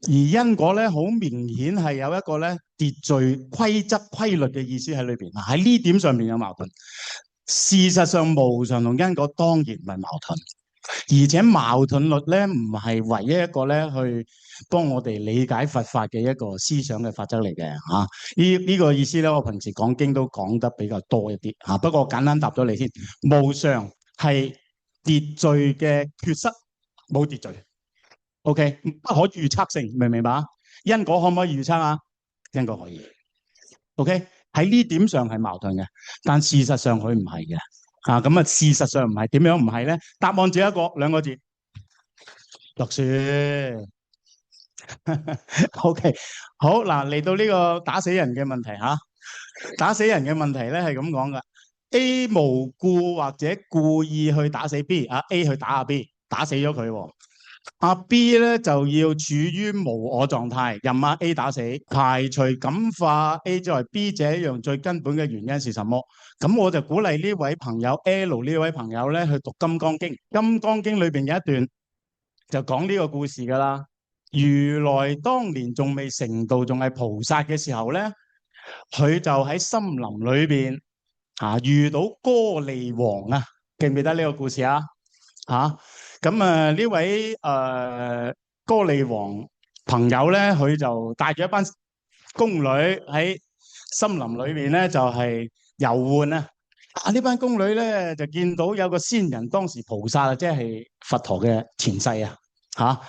而因果咧，好明顯係有一個咧秩序、規則、規律嘅意思喺裏邊。喺呢點上面有矛盾。事實上，無常同因果當然唔係矛盾。而且矛盾律咧唔係唯一一個咧去幫我哋理解佛法嘅一個思想嘅法則嚟嘅嚇。呢個意思咧，我平時講經都講得比較多一啲嚇。不過我簡單答咗你先，無常係秩序嘅缺失，冇秩序。OK， 不可預測性，明唔明白？因果可唔可以預測啊？因果可以。OK， 喺呢點上係矛盾嘅，但事實上佢唔係嘅。咁事實上唔係，點樣唔係咧？答案只有一個，兩個字：讀書。OK， 好嗱，嚟到呢個打死人嘅問題嚇。打死人嘅問題咧係咁講噶 ：A 無故或者故意去打死 B， A 去打阿 B， 打死咗佢喎。阿 B 咧就要處於無我狀態，任阿 A 打死，排除感化 A 作為 B 者一樣最根本嘅原因是什麼？咁我就鼓勵呢位朋友 L 呢位朋友咧去讀《金剛經》。《金剛經》裏邊有一段就講呢個故事噶啦。如來當年仲未成道，仲係菩薩嘅時候咧，佢就喺森林裏邊遇到歌利王啊，記唔記得呢個故事啊？咁呢位歌利王朋友咧，佢就帶住一班宮女喺森林裏面咧，就係遊玩啊！呢班宮女咧就見到有個仙人，當時菩薩即係佛陀嘅前世啊！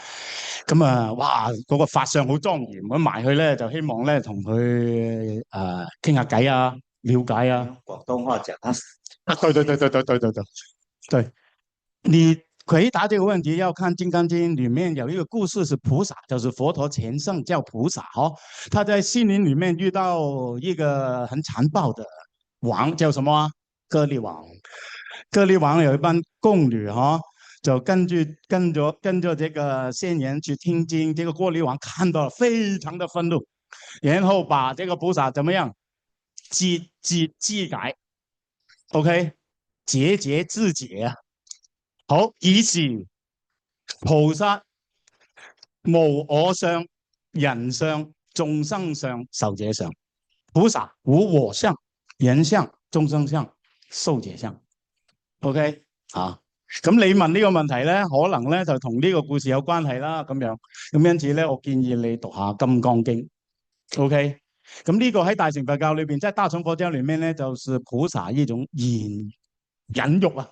咁哇，嗰個法相好莊嚴，咁埋去咧就希望咧同佢傾下偈啊，了解啊。廣東話講對，你回答這個問題要看《金剛經》裏面有一個故事，是菩薩，就是佛陀前生叫菩薩他在森林裏面遇到一個很殘暴的王，叫什麼啊？歌利王。歌利王有一班宮女就跟着這個仙人去聽經，這個歌利王看到了非常的憤怒，然後把這個菩薩怎麼樣肢解 ，OK， 節自解啊。好，以是菩薩無我相、人相、眾生相、壽者相。菩薩無我相、人相、眾生相、壽者相。OK， 咁你問呢個問題咧，可能咧就同呢個故事有關係啦，咁樣。咁因此咧，我建議你讀下《金剛經》。OK， 咁呢個喺大乘佛教裏邊，即係大乘佛教裏面咧，就是菩薩一種隱喻啊。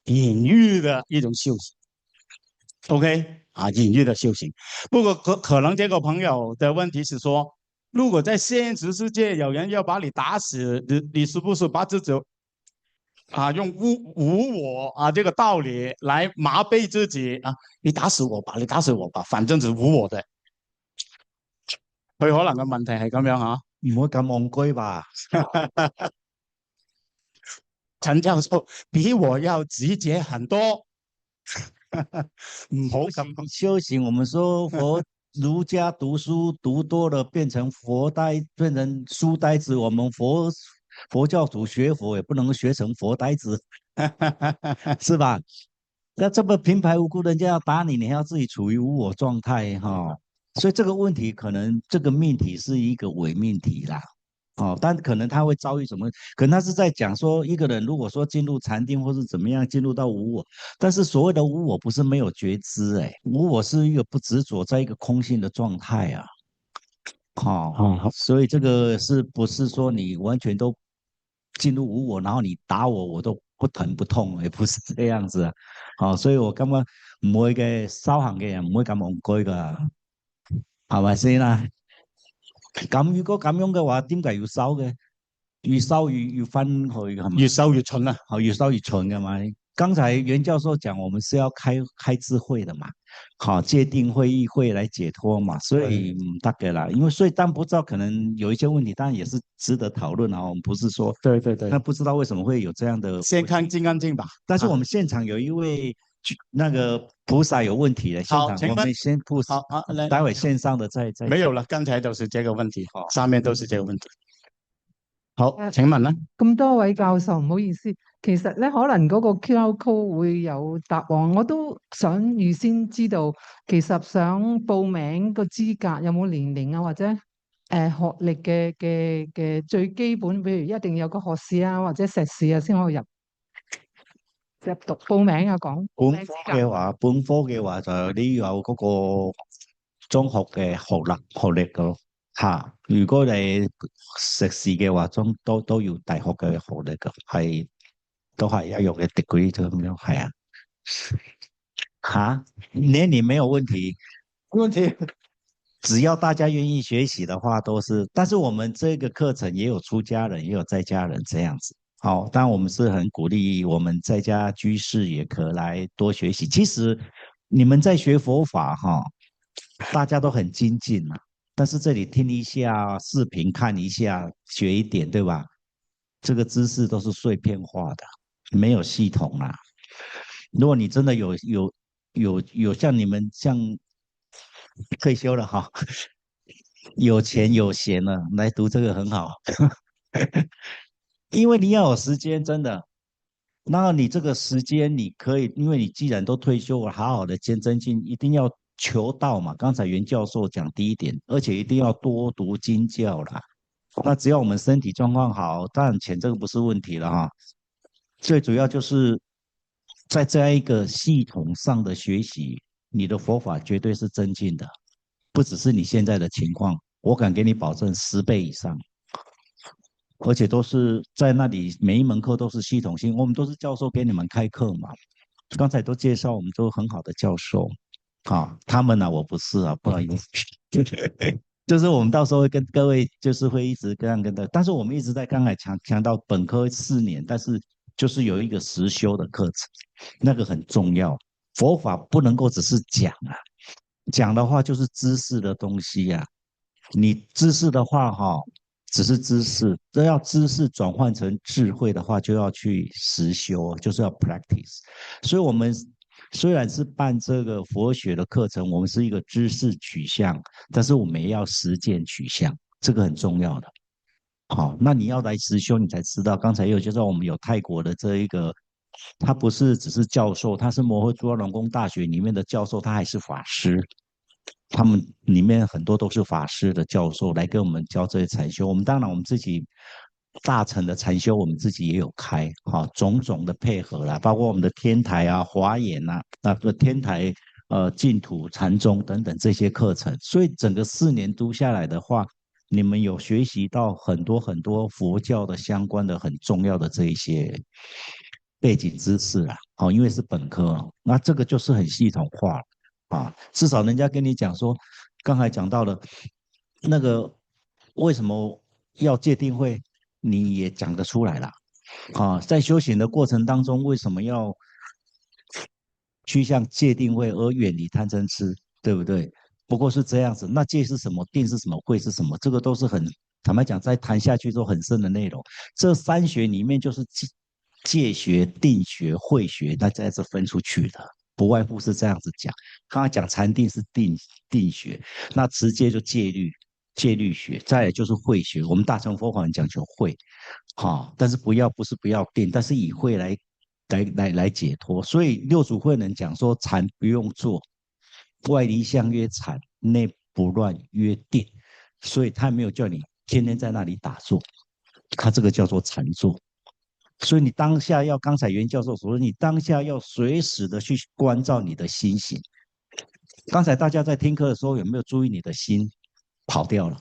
隱喻的一種修行 ，OK 隱喻的修行。不過可能這個朋友的問題是說，如果在現實世界有人要把你打死，你是不是把自己用無我這個道理來麻痹自己你打死我吧，你打死我吧，反正是無我的。佢可能嘅問題係咁樣唔好咁戇居吧。陳教授比我要直接很多，唔好咁修行。我們說佛儒家讀書讀多了，變成佛呆，變成書呆子。我們佛教徒學佛也不能學成佛呆子，是吧？那這麼平白無故人家要打你，你還要自己處於無我狀態所以這個問題可能這個命題是一個偽命題啦。但可能他會遭遇什麼？可能他是在講說，一個人如果說進入禪定或是怎麼樣進入到無我，但是所謂的無我不是沒有覺知，無我是一個不執着，在一個空性的狀態所以這個是不是說你完全都進入無我，然後你打我，我都不疼不痛，也不是這樣子所以我根本唔會嘅修行嘅人唔會咁戇居噶，係咪先啦？咁如果咁樣嘅話，點解要修嘅？越修越分去，係咪？越修越蠢啊！越修越蠢嘅嘛。剛才袁教授講，我們是要開智慧的嘛。好界定会议会来解脱嘛，所以大概啦，因为所以但不知道可能有一些问题，当然也是值得讨论啊。我们不是说对对对，那不知道为什么会有这样的先看问题，《金刚经》吧。但是我们现场有一位那个菩萨有问题的，现好，场我请问们先不，好啊，来，待会线上的再讲。没有了，剛才都是這個問題，好上面都是這個問題。好，誒請問啦。咁多位教授，唔好意思，其實咧可能嗰個 QR code 會有答案，我都想預先知道，其實想報名個資格有冇年齡啊，或者學歷嘅最基本，比如一定有個學士啊，或者碩士啊先可以入讀報名啊講。本科嘅話就你要有嗰個中學嘅學歷噶咯嚇。如果你碩士嘅話，都要大學嘅學歷噶，都係一樣嘅 degree 咁樣，係啊嚇，年齡沒有問題，問題只要大家願意學習的話，都是。但是我們這個課程也有出家人，也有在家人這樣子。好，當然我們是很鼓勵我們在家居士也可來多學習。其實你們在學佛法哈，大家都很精進嘛。但是這裡聽一下視頻，看一下，學一點，對吧？這個知識都是碎片化的，沒有系統啦。如果你真的有像你們像退休了哈，有錢有閒了，來讀這個很好。因為你要有時間，真的。然後你這個時間你可以，因為你既然都退休了，好好的增進，一定要求道嘛。剛才袁教授講第一點，而且一定要多讀經教啦。那只要我們身體狀況好，當然錢這個不是問題了哈。最主要就是在這樣一個系統上的學習，你的佛法絕對是增進的，不只是你現在的情況，我敢給你保證10倍以上。而且都是在那裡，每一門課都是系統性，我們都是教授給你們開課嘛。剛才都介紹，我們都很好的教授，啊，他們啊，我不是啊，不好意思，就是我們到時候會跟各位，就是會一直這樣跟的，但是我們一直在剛才強調本科4年，但是就是有一個實修的課程，那個很重要。佛法不能夠只是講啊，講的話就是知識的東西呀，你知識的話哈。只是知識，這要知識轉換成智慧的話，就要去實修，就是要 practice。所以我們雖然是辦這個佛學的課程，我們是一個知識取向，但是我們也要實踐取向，這個很重要的。好，那你要來實修，你才知道。剛才也有介紹，我們有泰國的這一個，他不是只是教授，他是摩訶諸羅龍宮大學裡面的教授，他還是法師。他們裡面很多都是法師的教授來跟我們教這些禪修，我們當然我們自己大乘的禪修我們自己也有開，種種的配合啦，包括我們的天台啊、華嚴啊、天台淨土禪宗等等這些課程，所以整個4年讀下來的話，你們有學習到很多很多佛教的相關的很重要的這一些背景知識啦，因為是本科，那這個就是很系統化啊，至少人家跟你講說，剛才講到了那個為什麼要戒定慧，你也講得出來了啊。在修行的過程當中，為什麼要趨向戒定慧而遠離貪嗔癡，對不對？不過是這樣子，那戒是什麼，定是什麼，慧是什麼，這個都是很坦白講，再談下去都很深的內容。這3學裡面就是戒學、定學、慧學，那再是分出去的。不外乎是這樣子講，剛才講禪定是定學，那持戒就戒律學，再來就是慧學。我們大乘佛法講求慧，但是不是不要定，但是以慧來解脫。所以六祖慧能講說，禪不用做，外離相曰禪，內不亂曰定。所以他沒有叫你天天在那裡打坐，他這個叫做禪坐。所以你當下要，剛才袁教授所說，你當下要隨時的去關照你的心行。剛才大家在聽課的時候，有沒有注意你的心跑掉了？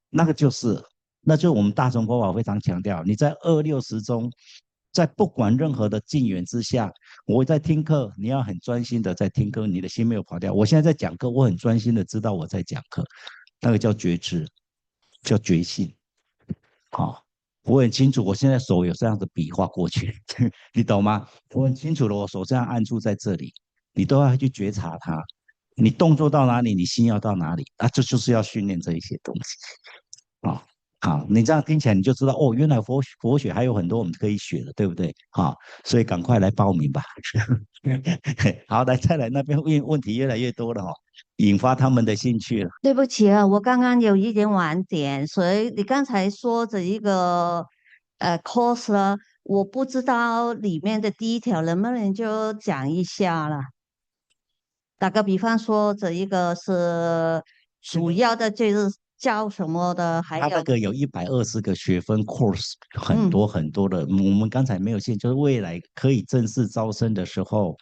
那個就是我們大乘佛法非常強調，你在260中，在不管任何的境緣之下，我在聽課，你要很專心的在聽課，你的心沒有跑掉。我現在在講課，我很專心的知道我在講課，那個叫覺知，叫覺性。我很清楚，我現在手有這樣的筆畫過去，你懂嗎？我很清楚的，我手這樣按住在這裡，你都要去覺察它。你动作到哪里，你心要到哪里啊，这就是要训练这一些东西啊。好，你这样听起来你就知道哦，原来佛学还有很多我们可以学的，对不对？好，所以赶快来报名吧。好，来再来那边问题越来越多了哦，引发他们的兴趣了。对不起啊，我刚刚有一点晚点，所以你刚才说这一个course 呢，我不知道里面的detail，能不能就讲一下了？打个比方说，这一个是主要的就是教什么的，还有他那个有120个学分 course，很多很多的。我们刚才没有限，就是未来可以正式招生的时候，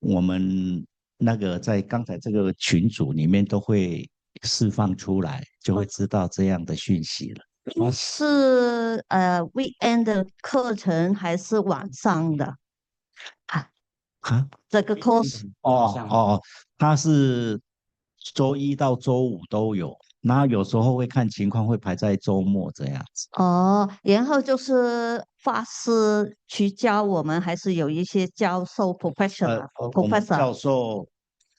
我们那个在刚才这个群组里面都会释放出来，就会知道这样的讯息了。是weekend 的课程还是晚上的？啊，啊，这个 course 哦，它是周一到周五都有，那有时候会看情况，会排在周末这样子。哦，然后就是法师去教我们，还是有一些教授 professional 我们 professor 教授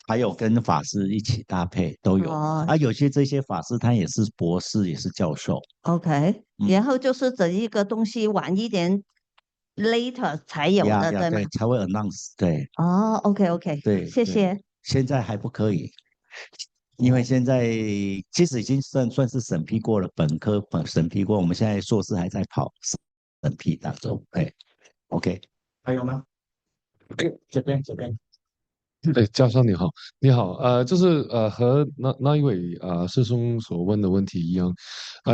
还有跟法师一起搭配都有，哦啊，有些这些法师他也是博士，也是教授。 ，OK，嗯然后就是这一个东西晚一点 later 才有的，对吗？对，才会 announce，对哦，OK OK，对对，谢谢。现在还不可以，因为现在其实已经算是审批过了，本科审批过，我们现在硕士还在跑审批当中。对，OK，还有吗？这边。哎，教授你好，你好，就是和那一位师兄所问的问题一样，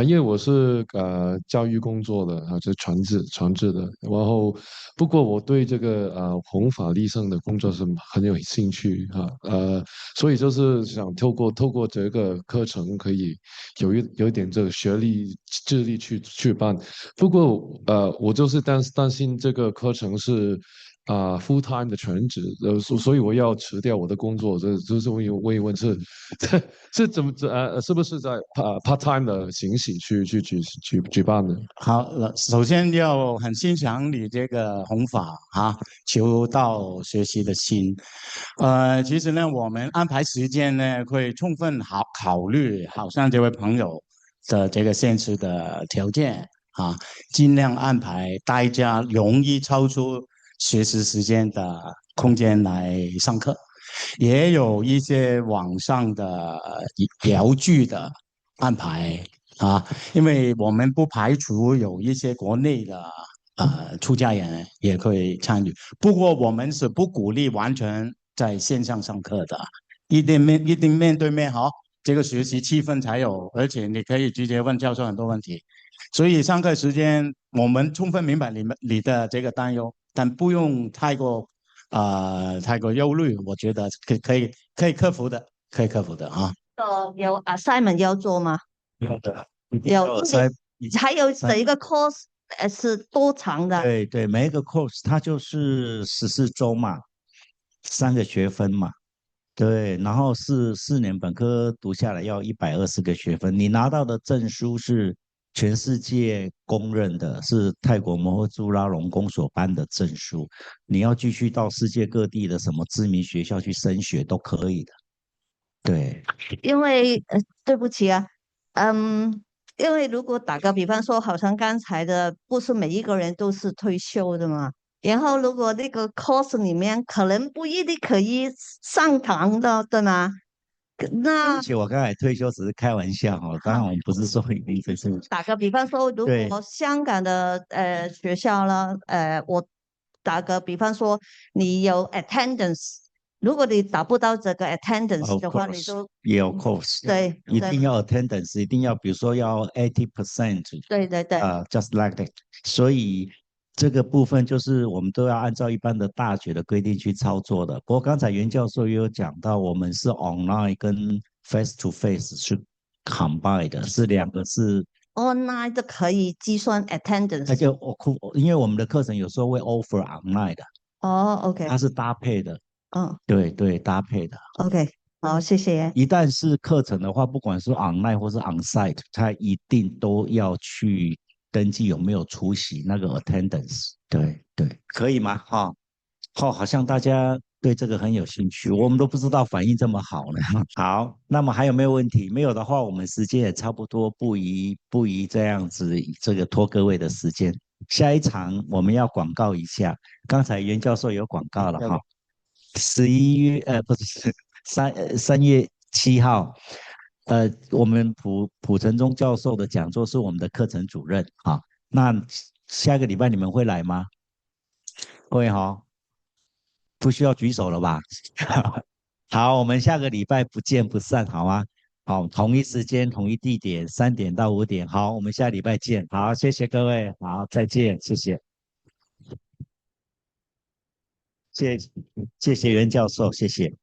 因为我是教育工作的就是传制的，然后不过我对这个弘法利生的工作是很有兴趣所以就是想透过这个课程可以有一点这个学历智力去办，不过我就是担心这个课程是。full time 的全职，所以我要辞掉我的工作，这就是问一问是，是怎么是不是在part time 的形式举办的？好了，首先要很欣赏你这个弘法求道学习的心。其实呢，我们安排时间呢，会充分考虑，好像这位朋友的这个现实的条件尽量安排大家容易超出学习时间的空间来上课，也有一些网上的聊剧的安排因为我们不排除有一些国内的出家人也会参与，不过我们是不鼓励完全在线上上课的，一定面对面这个学习气氛才有，而且你可以直接问教授很多问题。所以上课时间我们充分明白你的这个担忧，但不用太过忧虑，我觉得可以克服的，可以克服的有 assignment 要做吗？有的，有，才还有这一个 course 是多长的？对对，每一个 course 它就是14周嘛，3个学分嘛。对，然后4年本科读下来要120个学分，你拿到的证书是全世界公认的，是泰国摩诃祖拉隆功所颁的证书，你要继续到世界各地的什么知名学校去升学都可以的。对，因为对不起啊，因为如果打个比方说，好像刚才的，不是每一个人都是退休的嘛。然后如果那个 course 里面可能不一定可以上堂的，对吗？那而且我刚才退休只是开玩笑当然我们不是说一定是打个比方说，如对果香港的学校呢，我打个比方说，你有 attendance，如果你达不到这个 attendance Of 的话，你 course，就也有 course，对对一定要 attendance，一定要比如说要80%，对对对， just like that。所以这个部分就是我们都要按照一般的大学的规定去操作的。不过刚才袁教授也有讲到，我们是 online 跟 face to face 是 combine 的，是2个是。online 的可以计算而 attendance。且因为我们的课程有时候会 offer online 的，哦，OK，它是搭配的，对对，搭配的。，OK，好，谢谢。一旦是课程的话，不管是 online 或是 onsite，它一定都要去登记有没有出席那个 attendance。对，可以吗？好像大家对这个很有兴趣，我们都不知道反应这么好呢。好，那么还有没有问题？没有的话，我们时间也差不多，不宜这样子这个拖各位的时间。下一场我们要广告一下，刚才袁教授有广告了哈。11月不是3月7号，我们蒲承宗教授的讲座是我们的课程主任哈。那下个礼拜你们会来吗？会哈，不需要举手了吧？好，我们下个礼拜不见不散，好吗？好，同一时间同一地点，3点到5点。好，我们下礼拜见。好，谢谢各位，好，再见，谢谢，谢谢袁教授，谢谢。